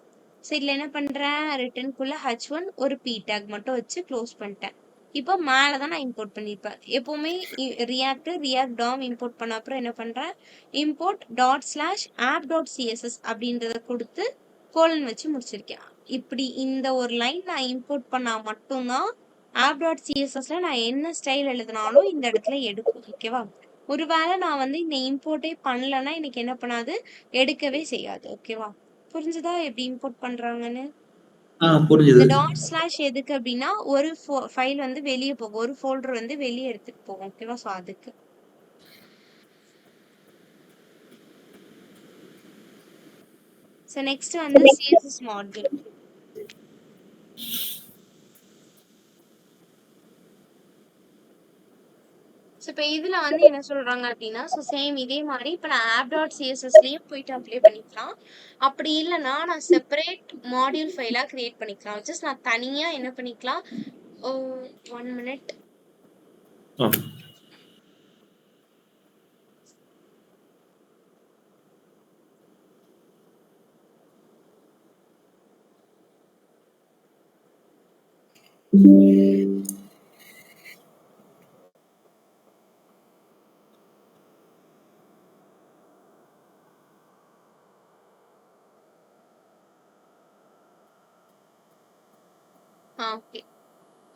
ஸோ இதில் என்ன பண்ணுறேன், ரிட்டர்னுக்குள்ள H1 ஒரு பி டேக் மட்டும் வச்சு க்ளோஸ் பண்ணிட்டேன். இப்போ மேலே தான் நான் இம்போர்ட் பண்ணியிருப்பேன். எப்போவுமே ரியாக்ட் டாம் இம்போர்ட் பண்ண அப்புறம் என்ன பண்ணுறேன், import dot slash app dot CSS அப்படின்றத கொடுத்து கோலன் வச்சு முடிச்சிருக்கேன். இப்படி இந்த ஒரு லைன் நான் இம்போர்ட் பண்ணா மட்டும்தான் ஆப் டாட் சிஎஸ்எஸ்ல நான் என்ன ஸ்டைல் எழுதினாலும் இந்த இடத்துல எடுக்கும். ஓகேவா? ஒருவேளை நான் வந்து இந்த இம்போர்ட்டே பண்ணலன்னா எனக்கு என்ன பண்ணாது, எடுக்கவே செய்யாது. ஓகேவா? புரிஞ்சுதா எப்படி இம்போர்ட் பண்றாங்கன்னு? புரிஞ்சுது. இந்த டாட் ஸ்லாஷ் எதுக்கு அப்படின்னா, ஒரு ஃபைல் வந்து வெளியே போகும், ஒரு ஃபோல்டர் வந்து வெளியே எடுத்துட்டு போகும். ஓகேவா? ஸோ அதுக்கு. ஸோ நெக்ஸ்ட் வந்து சிஎஸ்எஸ் மாடியூல். ஸோ இப்போ இதில் வந்து என்ன சொல்கிறாங்க அப்படின்னா, ஸோ சேம் இதே மாதிரி இப்போ நான் ஆப் டாட் சிஎஸ்எஸ்லேயும் போயிட்டு அப்ளை பண்ணிக்கலாம். அப்படி இல்லைன்னா நான் செப்பரேட் மாடியூல் ஃபைலாக கிரியேட் பண்ணிக்கலாம். ஜஸ்ட் நான் தனியாக என்ன பண்ணிக்கலாம், 1 மினிட். Okay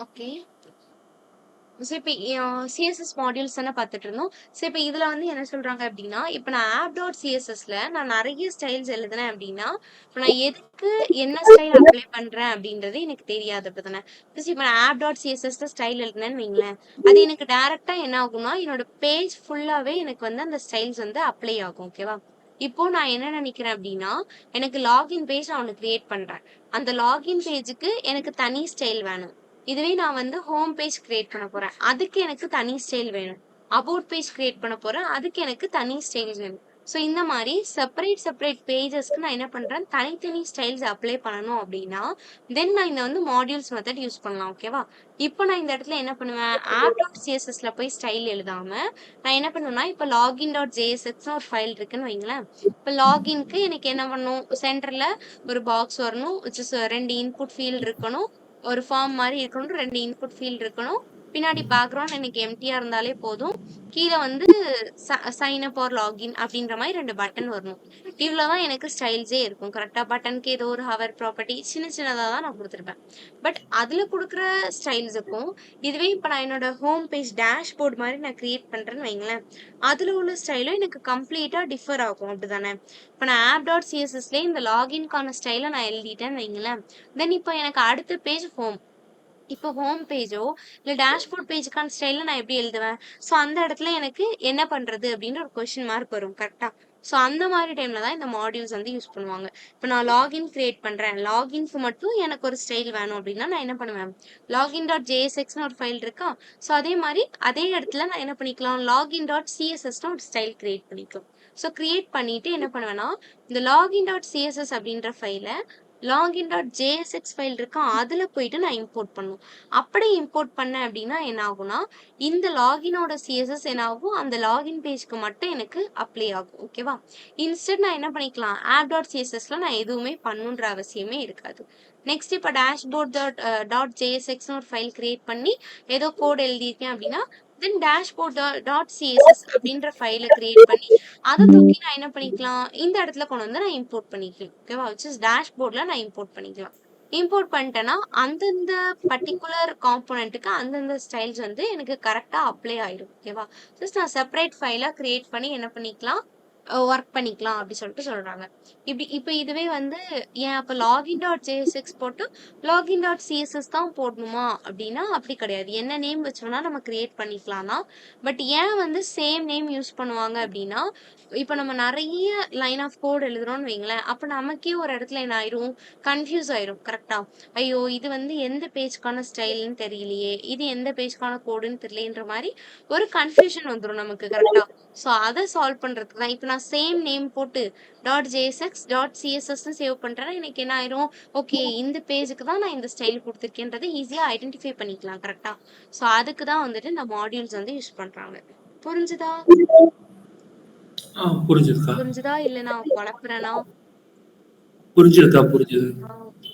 okay. ஸோ இப்போ சிஎஸ்எஸ் மாடியூல்ஸ் தானே பார்த்துட்டு இருந்தோம். ஸோ இப்போ இதில் வந்து என்ன சொல்கிறாங்க அப்படின்னா, இப்போ நான் ஆப் டாட் சிஎஸ்எஸ்ல நான் நிறைய ஸ்டைல்ஸ் எழுதுனேன் அப்படின்னா, இப்போ நான் எதுக்கு என்ன ஸ்டைல் அப்ளை பண்ணுறேன் அப்படின்றது எனக்கு தெரியாது அப்படி தானே. ப்ளஸ் இப்போ நான் ஆப் டாட் சிஎஸ்எஸ்ல ஸ்டைல் எழுதுனேன்னு வைங்களேன், அது எனக்கு டேரெக்டாக என்ன ஆகும்னா என்னோட பேஜ் ஃபுல்லாகவே எனக்கு வந்து அந்த ஸ்டைல்ஸ் வந்து அப்ளை ஆகும். ஓகேவா? இப்போ நான் என்ன நினைக்கிறேன் அப்படின்னா, எனக்கு லாகின் பேஜ் நான் ஒன்று கிரியேட் பண்ணுறேன். அந்த லாகின் பேஜுக்கு எனக்கு தனி ஸ்டைல் வேணும். இதுவே நான் வந்து ஹோம் பேஜ் கிரியேட் பண்ண போறேன், அதுக்கு எனக்கு தனி ஸ்டைல் வேணும். அபவுட் பேஜ் கிரியேட் பண்ண போறேன், அதுக்கு எனக்கு தனி ஸ்டைல் வேணும். ஸோ இந்த மாதிரி செப்பரேட் பேஜஸ்க்கு நான் என்ன பண்றேன், தனித்தனி ஸ்டைல்ஸ் அப்ளை பண்ணணும் அப்படின்னா தென் நான் இந்த வந்து மாடியூல்ஸ் மெத்தட் யூஸ் பண்ணலாம். ஓகேவா? இப்போ நான் இந்த இடத்துல என்ன பண்ணுவேன், ஆப் டாட் சிஎஸ்எஸ்ல போய் ஸ்டைல் எழுதாம நான் என்ன பண்ணுவேன்னா, இப்போ லாகின் டாட் ஜேஎஸ்எக்ஸ்னு ஒரு ஃபைல் இருக்குன்னு வைங்களேன். இப்போ லாகின்க்கு எனக்கு என்ன பண்ணணும், சென்டர்ல ஒரு பாக்ஸ் வரணும், ரெண்டு இன்புட் ஃபீல்ட் இருக்கணும், ஒரு ஃபார்ம் மாதிரி இருக்கணும், ரெண்டு இன்புட் ஃபீல்ட் இருக்கணும், பின்னாடி பேக்ரவுண்ட் எனக்கு எம்டியா இருந்தாலே போதும், கீழே வந்து சைன் அப் ஆர் லாகின் அப்படின்ற மாதிரி ரெண்டு பட்டன் வரணும். இவ்வளவுதான் எனக்கு ஸ்டைல்ஸே இருக்கும். கரெக்டா? பட்டனுக்கு ஏதோ ஒரு ஹவர் ப்ராப்பர்ட்டி சின்னதா தான் நான் கொடுத்துருப்பேன். பட் அதுல கொடுக்குற ஸ்டைல்ஸுக்கும் இதுவே இப்ப நான் என்னோட ஹோம் பேஜ் டேஷ்போர்ட் மாதிரி நான் கிரியேட் பண்றேன்னு வைங்களேன், அதுல உள்ள ஸ்டைலும் எனக்கு கம்ப்ளீட்டா டிஃபர் ஆகும். அப்படிதானே? இப்ப நான் ஆப் டாட் சிஎஸ்எஸ்ல இந்த லாகின்கான ஸ்டைலை நான் எழுதிட்டேன்னு வைங்களேன், தென் இப்போ எனக்கு அடுத்த பேஜ் ஹோம். இப்போ ஹோம் பேஜோ இல்லை டேஷ்போர்ட் பேஜுக்கான ஸ்டைலில் நான் எப்படி எழுதுவேன்? ஸோ அந்த இடத்துல எனக்கு என்ன பண்ணுறது அப்படின்ற ஒரு கொஷின் மார்க் வரும். கரெக்டாக? ஸோ அந்த மாதிரி டைமில் தான் இந்த மாடியூல்ஸ் வந்து யூஸ் பண்ணுவாங்க. இப்போ நான் லாகின் கிரியேட் பண்ணுறேன், லாகின்க்கு மட்டும் எனக்கு ஒரு ஸ்டைல் வேணும் அப்படின்னா நான் என்ன பண்ணுவேன், லாகின் டாட் ஜேஎஸ்எக்ஸ்னு ஒரு ஃபைல் இருக்கா, ஸோ அதே மாதிரி அதே இடத்துல நான் என்ன பண்ணிக்கலாம், லாகின் டாட் சிஎஸ்எஸ்னு ஒரு ஸ்டைல் கிரியேட் பண்ணிக்கலாம். ஸோ கிரியேட் பண்ணிட்டு என்ன பண்ணுவேன்னா, இந்த லாகின் டாட் சிஎஸ்எஸ் அப்படின்ற ஃபைலை லாகின் டாட் ஜேஎஸ்எக்ஸ் ஃபைல் இருக்கா, அதுல போயிட்டு நான் இம்போர்ட் பண்ணும். அப்படி இம்போர்ட் பண்ணேன் அப்படின்னா என்ன ஆகும்னா, இந்த லாகினோட சிஎஸ்எஸ் என்ன ஆகும், அந்த லாகின் பேஜ்க்கு மட்டும் எனக்கு அப்ளை ஆகும். ஓகேவா? இன்ஸ்டன்ட் நான் என்ன பண்ணிக்கலாம், ஆப் டாட் சிஎஸ்எஸ்ல நான் எதுவுமே பண்ணுன்ற அவசியமே இருக்காது. நெக்ஸ்ட் இப்போ டேஷ்போர்ட் டாட் ஜேஎஸ்எக்ஸ்னு ஒரு ஃபைல் கிரியேட் பண்ணி ஏதோ கோட் எழுதியிருக்கேன் அப்படின்னா, தென் டேஷ்போர்ட் டாட் சிஎஸ்எஸ் அப்படின்ற ஃபைலை கிரியேட் பண்ணி அதை தூக்கி நான் என்ன பண்ணிக்கலாம், இந்த இடத்துல கொண்டு வந்து நான் இம்போர்ட் பண்ணிக்கலாம். ஓகேவா? டேஷ்போர்ட்ல நான் இம்போர்ட் பண்ணிக்கலாம். இம்போர்ட் பண்ணிட்டேன்னா அந்தந்த பர்டிகுலர் காம்போனன்ட்டுக்கு அந்தந்த ஸ்டைல்ஸ் வந்து எனக்கு கரெக்டா அப்ளை ஆயிடும். ஓகேவா? ஜஸ்ட் நான் செப்பரேட் ஃபைலா கிரியேட் பண்ணி என்ன பண்ணிக்கலாம், ஒர்க் பண்ணிக்கலாம் அப்படி சொல்லிட்டு சொல்றாங்க. இப்போ இதுவே வந்து ஏன் அப்போ லாகின் டாட் ஜேஎஸ்எக்ஸ் போட்டு லாகின் டாட் சிஎஸ்எஸ் தான் போடணுமா அப்படின்னா அப்படி கிடையாது. என்ன நேம் வச்சோம்னா நம்ம கிரியேட் பண்ணிக்கலாம் தான். பட் ஏன் வந்து சேம் நேம் யூஸ் பண்ணுவாங்க அப்படின்னா, இப்போ நம்ம நிறைய லைன் ஆஃப் கோட் எழுதுறோம்னு வைங்களேன், அப்போ நமக்கே ஒரு இடத்துல என்ன ஆயிரும், கன்ஃபியூஸ் ஆயிரும். கரெக்டா? ஐயோ இது வந்து எந்த பேஜ்க்கான ஸ்டைல்னு தெரியலையே, இது எந்த பேஜ்க்கான கோடுன்னு தெரியலன்ற மாதிரி ஒரு கன்ஃபியூஷன் வந்துடும் நமக்கு. கரெக்டா? ஸோ அதை சால்வ் பண்றதுக்கு தான் இப்போ நான் சேம் நேம் போட்டு டாட் ஜேஎஸ்எக்ஸ் டாட் சிஎஸ்எஸ்ன்னு சேவ் பண்றேன்னா எனக்கு என்ன ஆயிரும், ஓகே இந்த பேஜுக்கு தான் நான் இந்த ஸ்டைல் கொடுத்துருக்கேன்றதை ஈஸியா ஐடென்டிஃபை பண்ணிக்கலாம். கரெக்டா? ஸோ அதுக்கு தான் வந்துட்டு இந்த மாடியூல்ஸ் வந்து யூஸ் பண்றாங்க. புரிஞ்சுதா? புரிஞ்சுதுக்கா. புரிஞ்சுதா இல்ல நான் குழப்புறேனா? புரிஞ்சுதுக்கா, புரிஞ்சுது. ஓகே.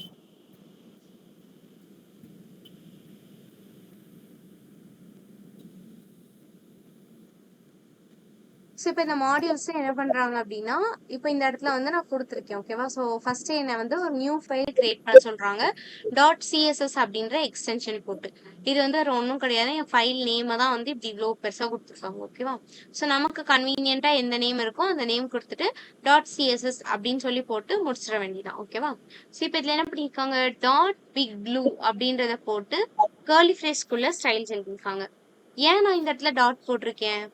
ஸோ இப்போ இந்த மாடியூல்ஸ் என்ன பண்றாங்க அப்படின்னா, இப்போ இந்த இடத்துல வந்து நான் கொடுத்துருக்கேன். ஓகேவா? ஸோ ஃபர்ஸ்ட் என்ன வந்து ஒரு நியூ ஃபைல் கிரியேட் பண்ண சொல்றாங்க, டாட் சிஎஸ்எஸ் அப்படின்ற எக்ஸ்டென்ஷன் போட்டு. இது வந்து வேற ஒன்றும் கிடையாது, என் ஃபைல் நேமை தான் வந்து இப்படி இவ்வளோ பெருசாக கொடுத்துருக்காங்க. ஓகேவா? ஸோ நமக்கு கன்வீனியன்ட்டா எந்த நேம் இருக்கோ அந்த நேம் கொடுத்துட்டு டாட் சிஎஸ்எஸ் அப்படின்னு சொல்லி போட்டு முடிச்சிட வேண்டியதான். ஓகேவா? ஸோ இப்போ இதில் என்ன பண்ணியிருக்காங்க, டாட் பிக் ப்ளூ அப்படின்றத போட்டு கர்லி ஃப்ரேஸ்க்குள்ள ஸ்டைல்ஸ் எழுதியிருக்காங்க. ஏன் நான் இந்த இடத்துல டாட் போட்டிருக்கேன்,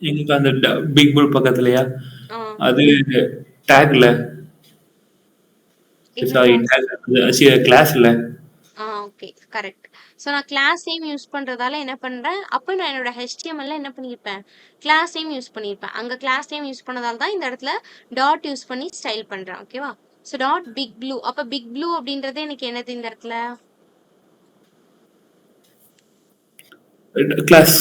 எங்களுக்கு அந்த பிக் புல் பக்கத்துலயா, ஆ அது டேக்ல, என்ன சாரி கிளாஸ்? கிளாஸ்ல. Okay correct. ஸோ நான் கிளாஸ் நேம் யூஸ் பண்றதால என்ன பண்றேன், அப்போ நான் என்னோட HTML என்ன பண்ணியிருப்பேன், கிளாஸ் நேம் யூஸ் பண்ணியிருப்பேன். அங்க கிளாஸ் நேம் யூஸ் பண்ணதால தான் இந்த இடத்துல டாட் யூஸ் பண்ணி ஸ்டைல் பண்றேன். ஓகேவா? ஸோ டாட் பிக் ப்ளூ, அப்போ பிக் ப்ளூ அப்படின்றது எனக்கு என்னது இந்த இடத்துல, class.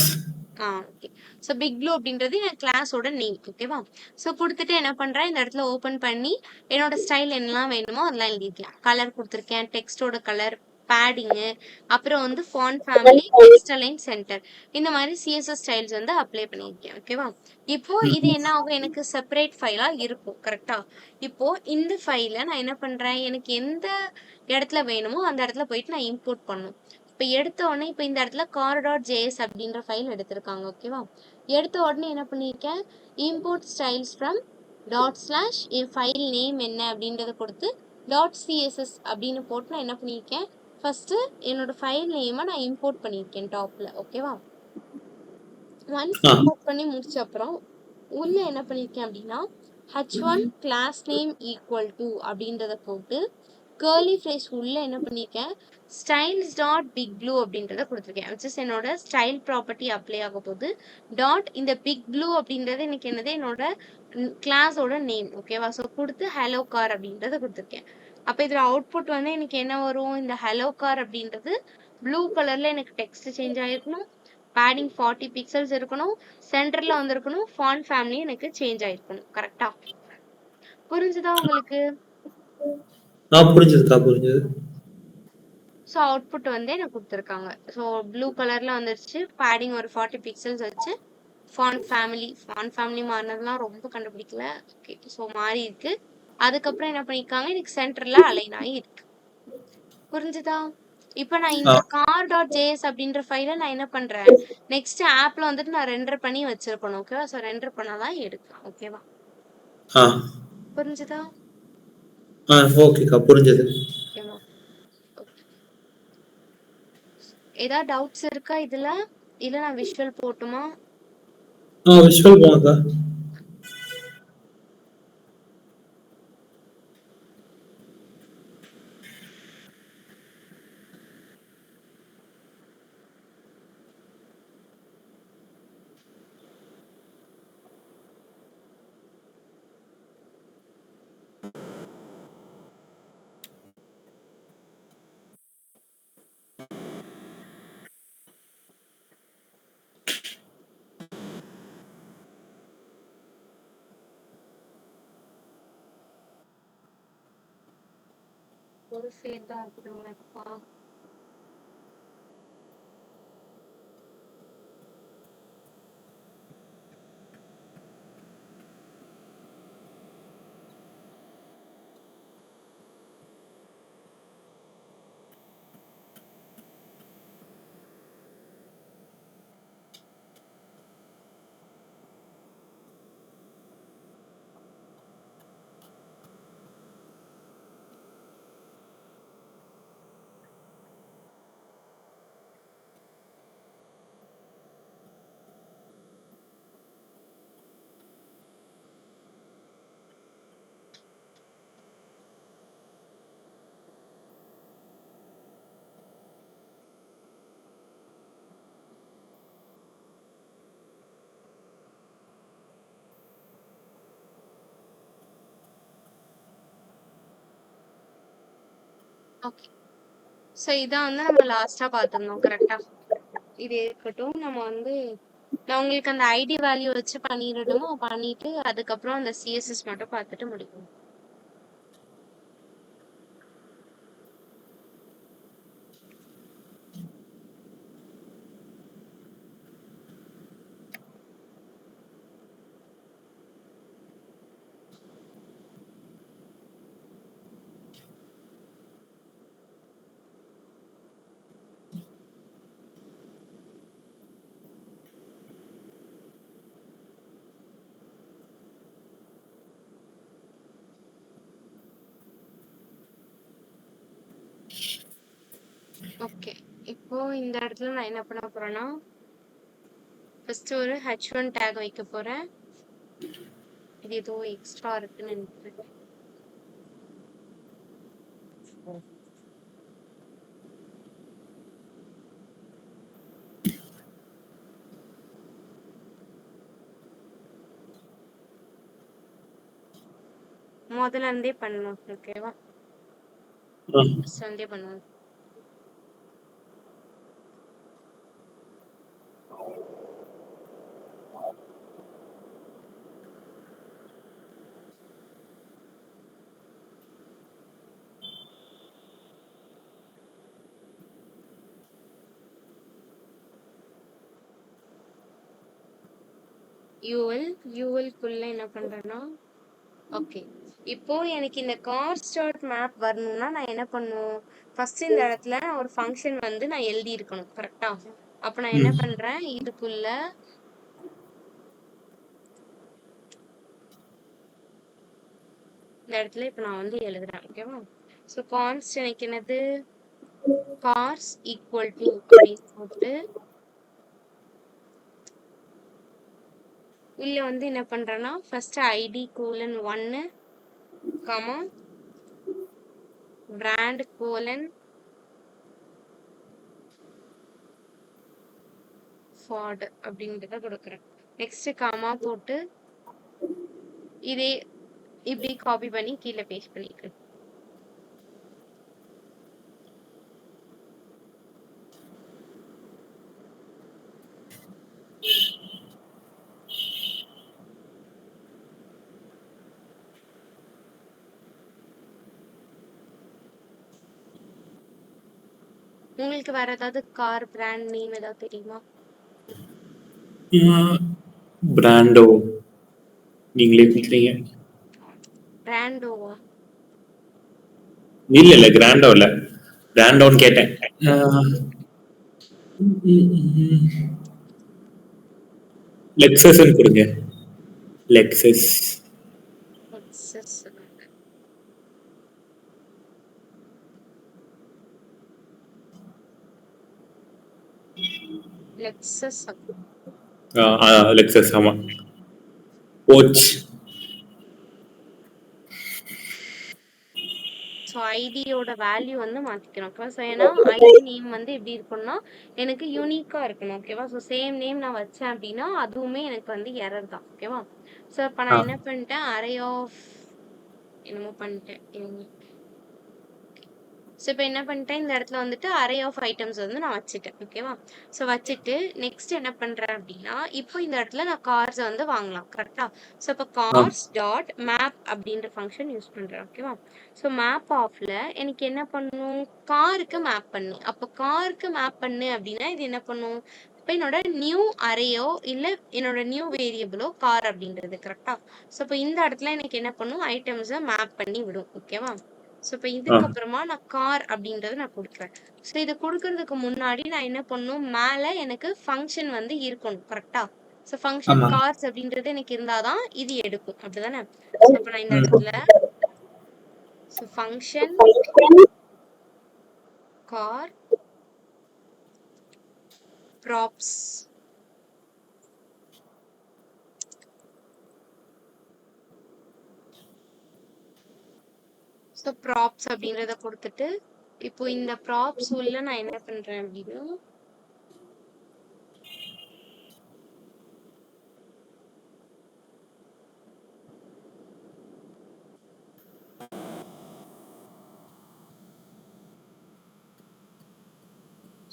Okay. So big blue அப்படின்றது என் கிளாஸோட நேம். ஓகேவா? ஸோ குடுத்துட்டு என்ன பண்றேன், இந்த இடத்துல ஓப்பன் பண்ணி என்னோட ஸ்டைல் என்னலாம் வேணுமோ அதெல்லாம் எழுதிக்கலாம். கலர் குடுத்துருக்கேன், டெக்ஸ்ட்டோட கலர், பேடிங்கு, அப்புறம் வந்து font family, text align centre. இந்த மாதிரி சிஎஸ்எஸ் ஸ்டைல்ஸ் வந்து அப்ளை பண்ணியிருக்கேன். ஓகேவா? இப்போ இது என்ன ஆகும், எனக்கு செப்பரேட் ஃபைலா இருக்கும். கரெக்ட்டா? இப்போ இந்த ஃபைல நான் என்ன பண்றேன், எனக்கு எந்த இடத்துல வேணுமோ அந்த இடத்துல போயிட்டு நான் இம்போர்ட் பண்ணணும். இப்போ எடுத்த உடனே இப்போ இந்த இடத்துல car.js அப்படின்ற ஃபைல் எடுத்திருக்காங்க. ஓகேவா? எடுத்த உடனே என்ன பண்ணியிருக்கேன், import styles from dot slash N file name என்ன அப்படின்றத கொடுத்து டாட் சிஎஸ்எஸ் அப்படின்னு போட்டு நான் என்ன பண்ணியிருக்கேன், ஃபர்ஸ்ட் என்னோட ஃபைல் நேமை நான் இம்போர்ட் பண்ணியிருக்கேன் டாப்ல. ஓகேவா? ஒன்ஸ் இம்போர்ட் பண்ணி முடிச்ச அப்புறம் உள்ள என்ன பண்ணியிருக்கேன் அப்படின்னா h1 class name equal to அப்படின்றத போட்டு கேர்லி ஃப்ரேஸ் உள்ள என்ன பண்ணியிருக்கேன், ஸ்டைல்ஸ் டாட் பிக் ப்ளூ அப்படின்றத கொடுத்துருக்கேன். விச் இஸ் என்னோட ஸ்டைல் ப்ராப்பர்ட்டி அப்ளை ஆக போகுது. டாட் இந்த பிக் ப்ளூ அப்படின்றது எனக்கு என்னது, என்னோட கிளாஸோட நேம். ஓகேவா? ஸோ கொடுத்து ஹலோ கார் அப்படின்றத கொடுத்துருக்கேன். அப்போ இதில் அவுட்புட் வந்து எனக்கு என்ன வரும், இந்த ஹலோ கார் அப்படின்றது ப்ளூ கலர்ல எனக்கு டெக்ஸ்ட் சேஞ்ச் ஆயிருக்கணும், பேடிங் 40 பிக்சல்ஸ் இருக்கணும், சென்டர்ல வந்திருக்கணும், ஃபாண்ட் ஃபேமிலி எனக்கு சேஞ்ச் ஆயிருக்கணும். கரெக்டா? புரிஞ்சுதா உங்களுக்கு? புரிஞ்சதுக்கா, புரிஞ்சது. ஸோ அவுட்புட் வந்து எனக்கு கொடுத்துருக்காங்க. ஸோ ப்ளூ கலர்ல வந்துருச்சு, பேடிங் ஒரு 40 பிக்சல்ஸ் வச்சு, ஃபாண்ட் ஃபேமிலி மாறினதுலாம் ரொம்ப கண்டுபிடிக்கல. ஓகே, ஸோ மாறி இருக்கு. அதுக்கப்புறம் என்ன பண்ணிருக்காங்க, எனக்கு சென்டர்ல அலைன் ஆகி இருக்கு. புரிஞ்சுதா? இப்போ நான் இந்த car.js அப்படின்ற ஃபைலை நான் என்ன பண்றேன், நெக்ஸ்ட் ஆப்ல வந்துட்டு நான் ரெண்டர் பண்ணி வச்சிருக்கணும். ஓகேவா? ஸோ ரெண்டர் பண்ணாதான் எடுக்கலாம். ஓகேவா? புரிஞ்சுதா? ஓகேக்கா, புரிஞ்சது. ஓகேவா? ஏதாவது டவுட்ஸ் இருக்கா இதுல? இல்ல நான் விஷுவல் போட்டுமா? விஷுவல் போங்கக்கா. ஒரு ஃபேர் தான் இருக்குதுங்கப்பா. ஓகே, ஸோ இதான் வந்து நம்ம லாஸ்டா பார்த்துருந்தோம். கரெக்டா? இது இருக்கட்டும். நம்ம வந்து நான் உங்களுக்கு அந்த ஐடி வேல்யூ வச்சு பண்ணிடட்டுமா? பண்ணிட்டு அதுக்கப்புறம் அந்த சிஎஸ்எஸ் மட்டும் பார்த்துட்டு முடிக்கும். ஓகே, இப்போ இந்த இடத்துல நான் என்ன பண்ண போறேன்னா, ஃபர்ஸ்ட் ஒரு h1 டேக் வைக்க போறேன். இது ஏதோ எக்ஸ்ட்ரா இருக்குன்னு நினைக்கிறேன். முதல்ல இருந்தே பண்ணணும். ஓகேவா? ஃபர்ஸ்ட் இருந்தே பண்ணுவோம். யூஎல்குள்ள என்ன பண்றேன்னா ஓகே. இப்போ எனக்கு இந்த கார் ஸ்டார்ட் மேப் வரணும்னா நான் என்ன பண்ணும்? ஃபர்ஸ்ட் இந்த இடத்துல ஒரு ஃபங்க்ஷன் வந்து நான் எழுதி இருக்கணும் கரெக்டா? அப்ப நான் என்ன பண்றேன்? இதுக்குள்ள இந்த இடத்துல இப்ப நான் வந்து எழுதுறேன் ஓகேவா? ஸோ கான்ஸ்ட் எனக்கு என்னது கார்ஸ் ஈக்குவல் டு அப்படின்னு போட்டு உள்ள வந்து என்ன பண்றேன்னா first ID colon 1 comma brand colon Ford அப்படின்றத கொடுக்குறேன். நெக்ஸ்ட் கமா போட்டு இதே இப்படி காப்பி பண்ணி கீழே பேஸ்ட் பண்ணிக்கிறேன். உங்களுக்கு வேற ஏதாவது கார் பிராண்ட் நேம் ஏதாவது தெரியுமா? பிராண்டோ நீங்களே கொடுக்குறீங்க. பிராண்டோவா? இல்ல கிராண்டோ இல்ல, பிராண்டோன்னு கேட்டேன். லெக்ஸஸ்ன்னு கொடுங்க. லெக்ஸஸ். லெக்ஸஸ் லெக்ஸஸ் ஆமா. போச். ஸோ ஐடியோட வேல்யூ வந்து மாத்திக்கணும் ஓகேவா? ஸோ ஏன்னா ஐடி நேம் வந்து எப்படி இருக்கும்னா எனக்கு யூனிக்கா இருக்கணும் ஓகேவா? ஸோ சேம் நேம் நான் வச்சேன் அப்படின்னா அதுவுமே எனக்கு வந்து எரர் தான் ஓகேவா? ஸோ இப்போ நான் என்ன பண்ணிட்டேன்? அரே ஆஃப் என்னமோ பண்ணிட்டேன். ஸோ இப்போ என்ன பண்ணிட்டேன்? இந்த இடத்துல வந்துட்டு அரே ஆஃப் ஐட்டம்ஸ் வந்து நான் வச்சுட்டேன் ஓகேவா? ஸோ வச்சுட்டு நெக்ஸ்ட் என்ன பண்றேன் அப்படின்னா இப்போ இந்த இடத்துல நான் கார்ஸ் வந்து வாங்கலாம் கரெக்டா? ஸோ இப்போ கார்ஸ் டாட் மேப் அப்படின்ற ஃபங்க்ஷன் யூஸ் பண்றேன் ஓகேவா? ஸோ மேப் ஆஃப்ல எனக்கு என்ன பண்ணணும்? காருக்கு மேப் பண்ணு. அப்போ காருக்கு மேப் பண்ணு அப்படின்னா இது என்ன பண்ணும்? இப்போ என்னோட நியூ அரேயோ இல்லை என்னோட நியூ வேரியபிளோ கார் அப்படின்றது கரெக்டா? ஸோ இப்போ இந்த இடத்துல எனக்கு என்ன பண்ணும்? ஐட்டம்ஸை மேப் பண்ணி விடும் ஓகேவா? ஸோ இப்போ இதுக்கப்புறமா நான் கார் அப்படின்றத நான் கொடுக்குறேன். ஸோ இதை கொடுக்கறதுக்கு முன்னாடி நான் என்ன பண்ணணும்? மேலே எனக்கு ஃபங்க்ஷன் வந்து இருக்கணும் கரெக்டா? ஸோ ஃபங்க்ஷன் கார்ஸ் அப்படின்றது எனக்கு இருந்தாதான் இது எடுக்கும் அப்படிதானே? ஸோ இப்போ நான் இந்த இடத்துல so function car props so props அப்படின்றத கொடுத்துட்டு இப்போ இந்த ப்ராப்ஸ் உள்ள நான் என்ன பண்றேன் அப்படின்னா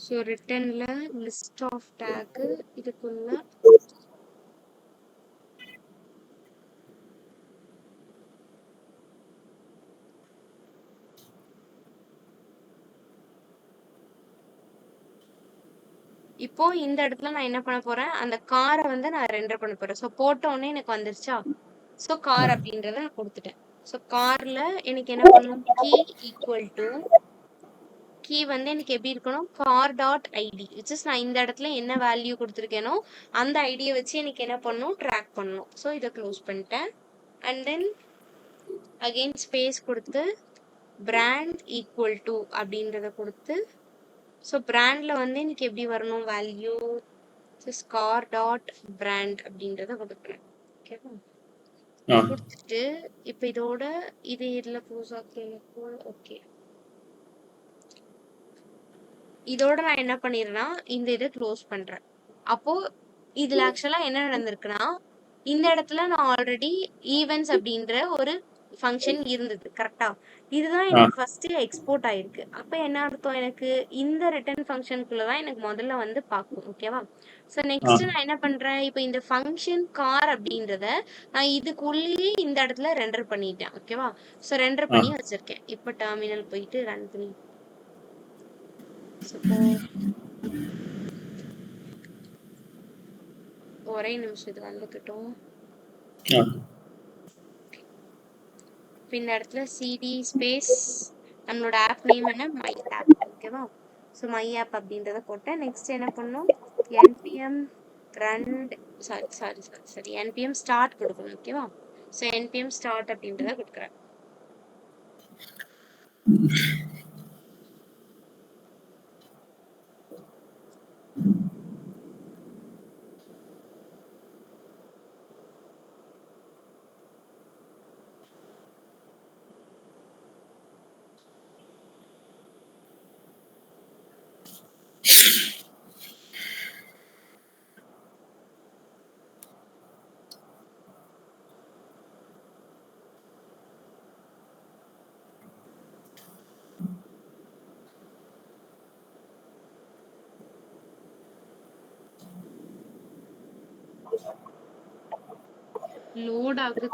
ஸோ ரிட்டர்ன்ல லிஸ்ட் ஆஃப் டேக் இதுக்குள்ள இப்போ இந்த இடத்துல நான் என்ன பண்ண போறேன்? அந்த காரை வந்து நான் ரெண்டர் பண்ண போறேன். ஸோ போட்ட உடனே எனக்கு வந்துருச்சா? ஸோ கார் அப்படின்றத நான் கொடுத்துட்டேன். ஸோ கார்ல எனக்கு என்ன பண்ணணும்? கீ ஈக்குவல் டு கீ வந்து எனக்கு எப்படி இருக்கணும்? Car dot ID which is நான் இந்த இடத்துல என்ன வேல்யூ கொடுத்துருக்கேனோ அந்த ஐடியை வச்சு எனக்கு என்ன பண்ணணும்? ட்ராக் பண்ணணும். ஸோ இதை க்ளோஸ் பண்ணிட்டேன். அண்ட் தென் அகெயின் ஸ்பேஸ் கொடுத்து பிராண்ட் ஈக்குவல் டு அப்படின்றத கொடுத்து ஸோ பிராண்ட்ல வந்து எனக்கு எப்படி வரணும்? வேல்யூ கார் டாட் பிராண்ட் அப்படின்றத கொடுக்குறேன் ஓகேவா? கொடுத்துட்டு இப்போ இதோட இது இதுல க்ளோஸ் ஆக்கணும். ஓகே, இதோட நான் என்ன பண்ணிடுறேன்னா இந்த இதை க்ளோஸ் பண்றேன். அப்போ இதுல ஆக்சுவலா என்ன நடந்திருக்குன்னா இந்த இடத்துல நான் ஆல்ரெடி ஈவென்ட்ஸ் அப்படின்ற ஒரு ஃபங்க்ஷன் இருந்தது கரெக்டா? இதுதான் எனக்கு ஃபர்ஸ்ட் எக்ஸ்போர்ட் ஆயிருக்கு. அப்ப என்ன அர்த்தம்? எனக்கு இந்த ரிட்டர்ன் ஃபங்க்ஷனுக்குள்ளதான் எனக்கு முதல்ல வந்து பார்க்கும் ஓகேவா? ஸோ நெக்ஸ்ட் நான் என்ன பண்றேன்? இப்போ இந்த ஃபங்க்ஷன் கார் அப்படின்றத நான் இதுக்குள்ளேயே இந்த இடத்துல ரெண்டர் பண்ணிட்டேன் ஓகேவா? ஸோ ரெண்டர் பண்ணி வச்சிருக்கேன். இப்போ டெர்மினல் போயிட்டு ரன் பண்ணி ஒரே நிமிஷம் இது வந்துக்கட்டும். ஆ இப்போ இந்த இடத்துல சிடி ஸ்பேஸ் நம்மளோட ஆப் நேம் என்ன மை ஆப். ஓகேவா? ஸோ மை ஆப் அப்படின்றத போட்டேன். நெக்ஸ்ட் என்ன பண்ணணும், NPM run sorry NPM start கொடுக்கணும். ஓகேவா? ஸோ என்பிஎம் ஸ்டார்ட் அப்படின்றத கொடுக்குறேன். லோட் ஆகுது.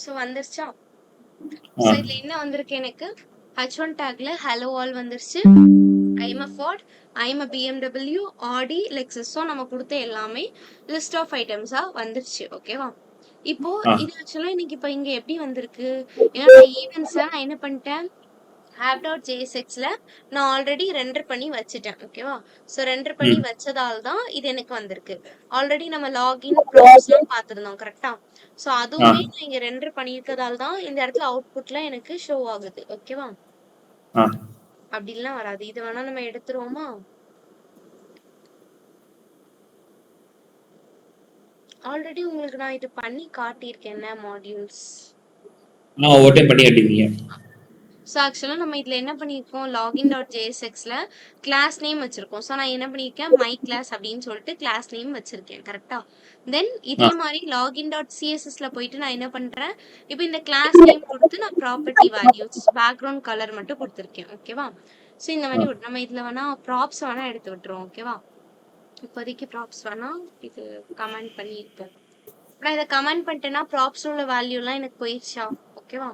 ஸோ வந்துருச்சா? ஸோ இதுல என்ன வந்திருக்கு, எனக்கு H1 டேக்ல ஹலோ ஆல் வந்துருச்சு. I'm a Ford, I'm a BMW, Audi, Lexus. So நம்ம கொடுத்த எல்லாமே லிஸ்ட் ஆஃப் ஐட்டம்ஸா வந்துருச்சு. ஓகேவா? இப்போ இது ஆக்சுவலா இன்னைக்கு இப்போ இங்க எப்படி வந்திருக்கு, ஏன்னா நான் ஈவென்ட்ஸை நான் என்ன பண்ணிட்டேன், app.jsxல நான் ஆல்ரெடி ரெண்டர் பண்ணி வச்சுட்டேன். ஓகேவா? ஸோ ரெண்டர் பண்ணி வச்சதால தான் இது எனக்கு வந்திருக்கு. ஆல்ரெடி நம்ம லாகின் ப்ராப்ஸ்லாம் பார்த்துருந்தோம். கரெக்டா? ஸோ அதுவுமே நான் இங்க ரெண்டர் பண்ணியிருக்கதால தான் இந்த இடத்துல அவுட்புட்ல எனக்கு ஷோ ஆகுது. ஓகேவா? அப்படிலாம் வராது. இது வேணா நம்ம எடுத்துருவோமா? ஆல்ரெடி உங்களுக்கு நான் இது பண்ணி காட்டியிருக்கேன் மாடியூல்ஸ். ஒரு டைம் பண்ணி காட்டிருக்கீங்க. ஸோ ஆக்சுவலாக நம்ம இதில் என்ன பண்ணியிருக்கோம், லாகின் டாட் ஜேஎஸ்எக்ஸில் கிளாஸ் நேம் வச்சுருக்கோம். ஸோ நான் என்ன பண்ணியிருக்கேன், மை கிளாஸ் அப்படின்னு சொல்லிட்டு கிளாஸ் நேம் வச்சுருக்கேன். கரெக்டாக? தென் இதே மாதிரி லாகின் டாட் சிஎஸ்எஸ்ல போயிட்டு நான் என்ன பண்ணுறேன், இப்போ இந்த கிளாஸ் நேம் கொடுத்து நான் ப்ராப்பர்ட்டி வேல்யூஸ் பேக்ரவுண்ட் கலர் மட்டும் கொடுத்துருக்கேன். ஓகேவா? ஸோ இந்த மாதிரி நம்ம இதில் வேணால் ப்ராப்ஸ் வேணால் எடுத்து விட்டுருவோம். ஓகேவா? இப்போதைக்கு ப்ராப்ஸ் வேணால் இது கமெண்ட் பண்ணியிருப்பேன். நான் இதை கமெண்ட் பண்ணிட்டேன்னா ப்ராப்ஸில் உள்ள வேல்யூலாம் எனக்கு போயிடுச்சா? ஓகேவா?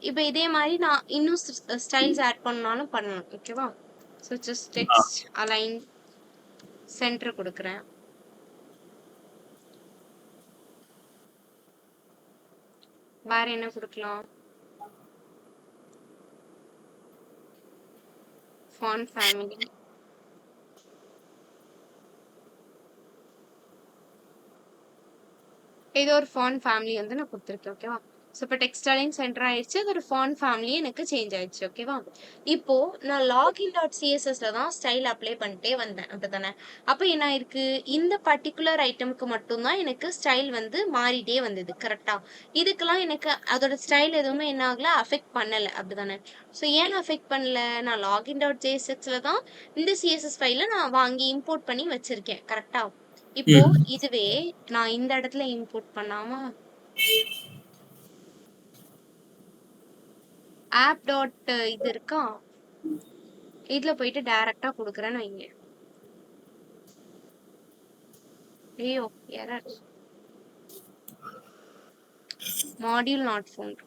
இப்போ இதே மாதிரி நான் இன்னும் ஸ்டைல்ஸ் ஆட் பண்ணாலும் பண்ணலாம். ஓகேவா? So just text align centre கொடுக்குறேன். வேற என்ன கொடுக்கலாம், ஃபாண்ட் ஃபேமிலி, ஏதோ ஒரு ஃபாண்ட் ஃபேமிலி வந்து நான் கொடுத்துருக்கேன். ஓகேவா? ஸோ இப்போ டெக்ஸ்ட் அலைன் சென்டர் ஆயிடுச்சு. அது ஒரு ஃபாண்ட் ஃபேமிலி எனக்கு சேஞ்ச் ஆயிடுச்சு. ஓகேவா? இப்போ நான் லாகின் டாட் சிஎஸ்எஸ்ல தான் ஸ்டைல் அப்ளை பண்ணிட்டே வந்தேன். அப்படித்தானே? அப்போ என்ன ஆயிருக்கு, இந்த பர்டிகுலர் ஐட்டமுக்கு மட்டும்தான் எனக்கு ஸ்டைல் வந்து மாறிட்டே வந்தது. கரெக்டா? இதுக்கெல்லாம் எனக்கு அதோட ஸ்டைல் எதுவுமே என்ன ஆகல, அஃபெக்ட் பண்ணலை. அப்படிதானே? ஸோ ஏன் அஃபெக்ட் பண்ணல, நான் லாகின் டாட் ஜேஎஸ்எக்ஸ்ல தான் இந்த சிஎஸ்எஸ் ஃபைலை நான் வாங்கி இம்போர்ட் பண்ணி வச்சிருக்கேன். கரெக்டா? இப்போ இதுவே நான் இந்த இடத்துல இம்போர்ட் பண்ணாம ஆப் டாட் இது இருக்கா, இதுல போயிட்டு டைரக்டா கொடுக்குறேன்னு வைங்க. ஐயோ error, module not found.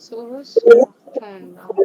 Source வேண்டாம்.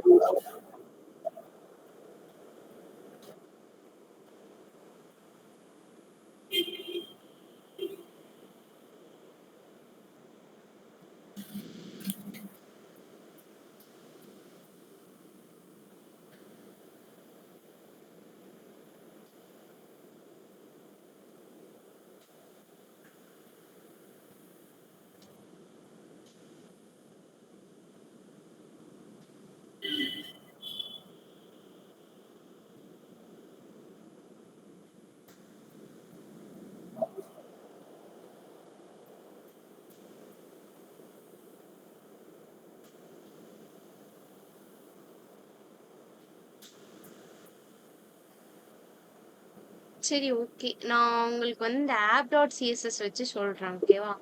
சரி, ஓகே. நான் உங்களுக்கு வந்து இந்த app.css வச்சு சொல்றேன். ஓகேவா?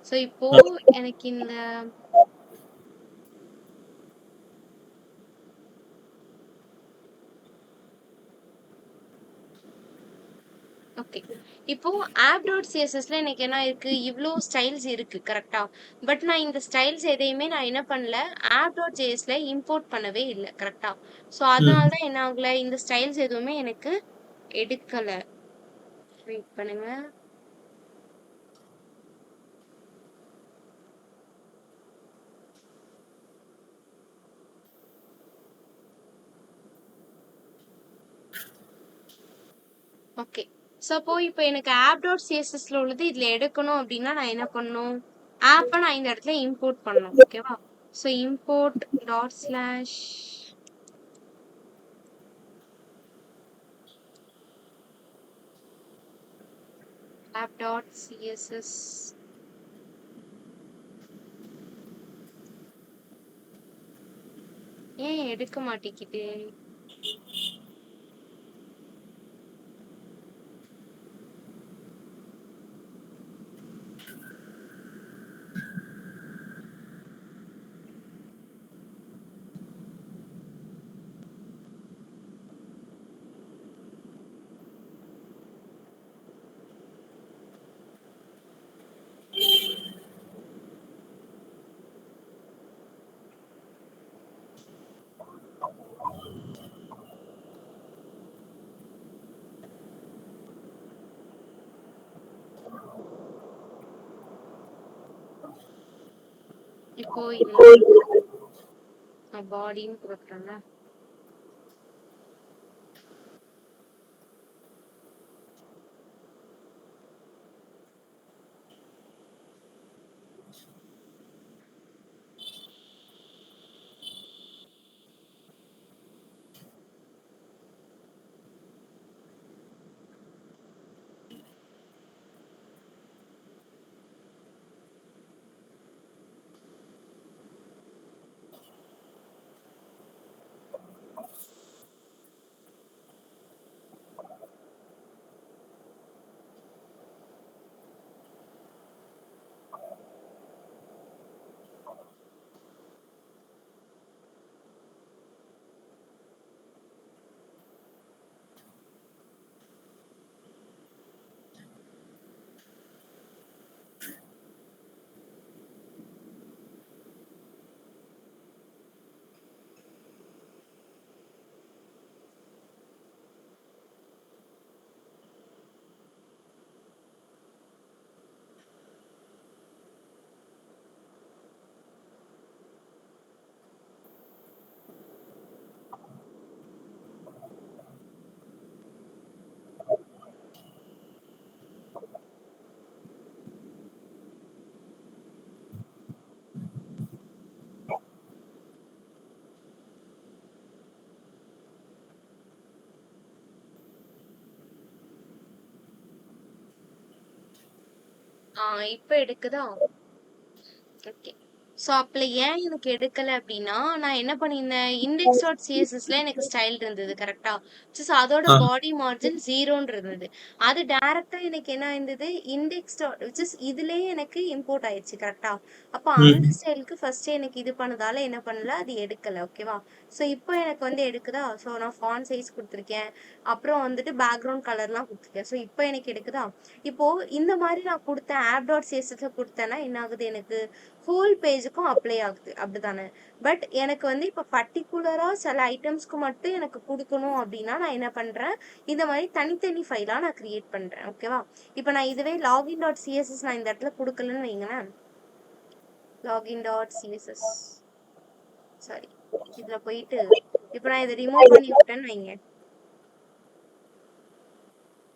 ஸோ இப்போ எனக்கு இந்த ஓகே. இப்போ app.cssல எனக்கு என்ன இருக்கு? இவ்ளோ ஸ்டைல்ஸ் இருக்கு. கரெக்ட்டா? பட் நான் இந்த ஸ்டைல்ஸ் எதையுமே நான் என்ன பண்ணல, app.jsல இம்போர்ட் பண்ணவே இல்ல. கரெக்ட்டா? ஸோ அதனால தான் என்ன ஆகல, இந்த ஸ்டைல்ஸ் எதுவுமே எனக்கு எடுக்கல. வெயிட் பண்ணுங்க. ஓகே. ஸோ அப்போ இப்போ எனக்கு app.cssல உள்ளது இதுல எடுக்கணும் அப்படின்னா நான் என்ன பண்ணணும்? ஆப்ப நான் இந்த இடத்துல இம்போர்ட் பண்ணணும். ஓகேவா? So import dot slash app.css ஏன் எடுக்க மாட்டேங்குது? இப்போ இதுல நான் பாடின்னு கொடுக்குறேன்ல. இப்ப எடுக்குதா? ஓகே. ஸோ அப்பல ஏன் எனக்கு எடுக்கல அப்படின்னா, நான் என்ன பண்ணியிருந்தேன், index.cssல எனக்கு ஸ்டைல் இருந்தது. கரெக்ட்டா? அதோட பாடி மார்ஜின் 0ன்னு இருந்தது. அது டைரக்ட்டா எனக்கு என்ன இருந்தது, இண்டெக்ஸ் டாட் விச் இஸ் இதுலயே எனக்கு இம்போர்ட் ஆயிருச்சு. கரெக்ட்டா? அப்ப அந்த ஸ்டைலுக்கு ஃபர்ஸ்ட் எனக்கு இது பண்ணதால என்ன பண்ணல, அது எடுக்கல. ஓகேவா? ஸோ இப்போ எனக்கு வந்து எடுக்குதா? ஸோ நான் ஃபாண்ட் சைஸ் குடுத்துருக்கேன். அப்புறம் வந்துட்டு பேக்கிரவுண்ட் கலர்லாம் குடுத்துருக்கேன். ஸோ இப்போ எனக்கு எடுக்குதா? இப்போ இந்த மாரி நான் குடுத்தேன், app.cssல குடுத்தேன்னா என்ன ஆகுது எனக்கு? ஹோல் பேஜுக்கும் அப்ளை ஆகுது அப்படிதானே? பட் எனக்கு வந்து இப்போ பர்டிகுலரா சில ஐட்டம்ஸ்க்கு மட்டும் எனக்கு கொடுக்கணும் அப்படின்னா நான் என்ன பண்றேன், இந்த மாதிரி தனித்தனி ஃபைலா நான் கிரியேட் பண்றேன். ஓகேவா? இப்போ நான் இதுவே லாகின் டாட் சிஎஸ்எஸ் நான் இந்த இடத்துல கொடுக்கலன்னு வைங்களேன், லாகின் டாட் சிஎஸ்எஸ் சாரி இதுல போயிட்டு இப்போ நான் இதை ரிமூவ் பண்ணி விட்டேன்னு வைங்க.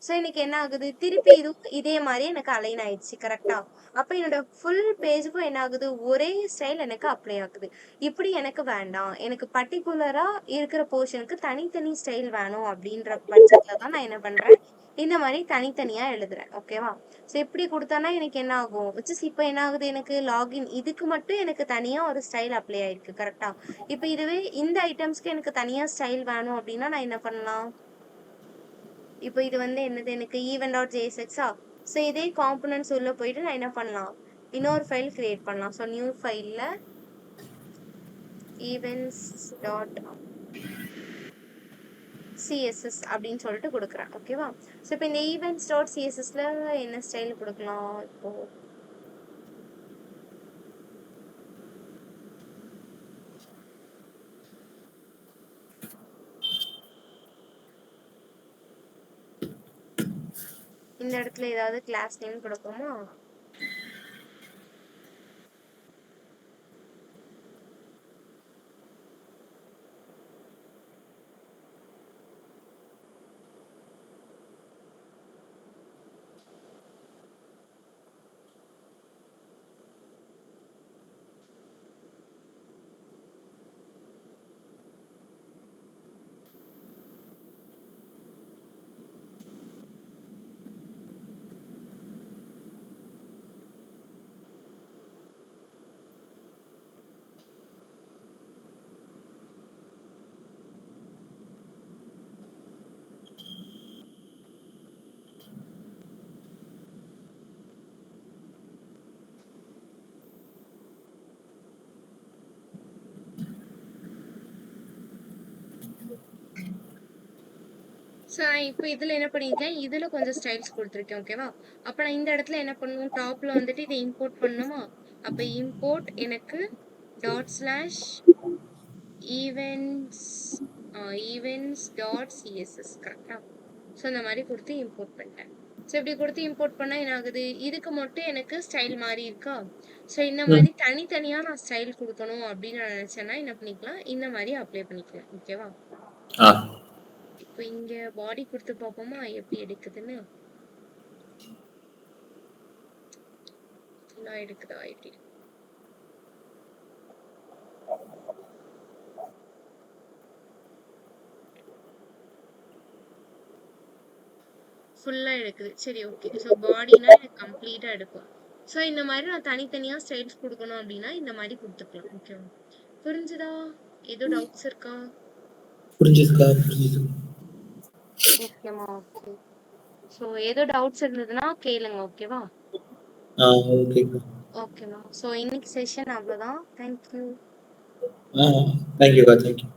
ஸோ எனக்கு என்ன ஆகுது, திருப்பி இதுவும் இதே மாதிரி எனக்கு அலைன் ஆயிடுச்சு. கரெக்டா? அப்போ என்னோட ஃபுல் பேஜுக்கும் என்ன ஆகுது, ஒரே ஸ்டைல் எனக்கு அப்ளை ஆகுது. இப்படி எனக்கு வேண்டாம், எனக்கு பர்டிகுலரா இருக்கிற போர்ஷனுக்கு தனித்தனி ஸ்டைல் வேணும் அப்படின்ற பட்சத்துல தான் நான் என்ன பண்றேன், இந்த மாதிரி தனித்தனியா எழுதுறேன். ஓகேவா? ஸோ இப்படி கொடுத்தானா எனக்கு என்ன ஆகும், இப்போ என்ன ஆகுது, எனக்கு லாகின் இதுக்கு மட்டும் எனக்கு தனியா ஒரு ஸ்டைல் அப்ளை ஆயிருக்கு. கரெக்டா? இப்போ இதுவே இந்த ஐட்டம்ஸ்க்கு எனக்கு தனியா ஸ்டைல் வேணும் அப்படின்னா நான் என்ன பண்ணலாம், இப்போ இது வந்து என்னது, எனக்கு ஈவென்ட் டாட் ஜேஎஸ்எக்ஸா. ஸோ இதே காம்பனன்ட்ஸ் உள்ள போயிட்டு நான் என்ன பண்ணலாம், இன்னொரு ஃபைல் கிரியேட் பண்ணலாம். ஸோ நியூ ஃபைலில் ஈவெண்ட்ஸ் டாட் சிஎஸ்எஸ் அப்படின்னு சொல்லிட்டு கொடுக்குறேன். ஓகேவா? ஸோ இப்போ இந்த ஈவெண்ட்ஸ் டாட் சிஎஸ்எஸ்ல என்ன ஸ்டைல் கொடுக்கலாம், இப்போ இந்த இடத்துல ஏதாவது கிளாஸ் நேம் கொடுப்போமா? ஸோ நான் இப்போ இதில் என்ன பண்ணியிருக்கேன், இதில் கொஞ்சம் ஸ்டைல்ஸ் கொடுத்துருக்கேன். ஓகேவா? அப்போ நான் இந்த இடத்துல என்ன பண்ணணும், டாப்பில் வந்துட்டு இதை இம்போர்ட் பண்ணணுமா? அப்போ இம்போர்ட் எனக்கு dot slash events dot CSS. கரெக்டா? ஸோ இந்த மாதிரி கொடுத்து இம்போர்ட் பண்ணிட்டேன். ஸோ இப்படி கொடுத்து இம்போர்ட் பண்ணால் என்ன ஆகுது, இதுக்கு மட்டும் எனக்கு ஸ்டைல் மாறி இருக்கா? ஸோ இந்த மாதிரி தனித்தனியாக நான் ஸ்டைல் கொடுக்கணும் அப்படின்னு நான் நினச்சேன்னா என்ன பண்ணிக்கலாம், இந்த மாதிரி அப்ளை பண்ணிக்கலாம். ஓகேவா? இப்போ இங்க பாடி கொடுத்து பார்ப்போமா எப்படி எடுக்குதுன்னு. ஃபுல்லா எடுக்குதா எப்படி? ஃபுல்லா எடுக்குது. சரி, ஓகே. ஸோ பாடினா எனக்கு கம்ப்ளீட்டா எடுக்கும். ஸோ இந்த மாதிரி நான் தனித்தனியா ஸ்டைல்ஸ் கொடுக்கணும் அப்படின்னா இந்த மாதிரி கொடுத்துக்கலாம். ஓகேவா? புரிஞ்சுதா? ஏதோ டவுட்ஸ் இருக்கா? புரிஞ்சுதுக்கா. ஓகேமா, ஓகே. ஸோ ஏதோ டவுட்ஸ் இருந்ததுன்னா கேளுங்க. ஓகேவா? ஓகேக்கா. ஓகேமா. ஸோ இன்னைக்கு செஷன் அவ்வளோதான். தேங்க்யூ. தேங்க்யூக்கா. தேங்க்யூ.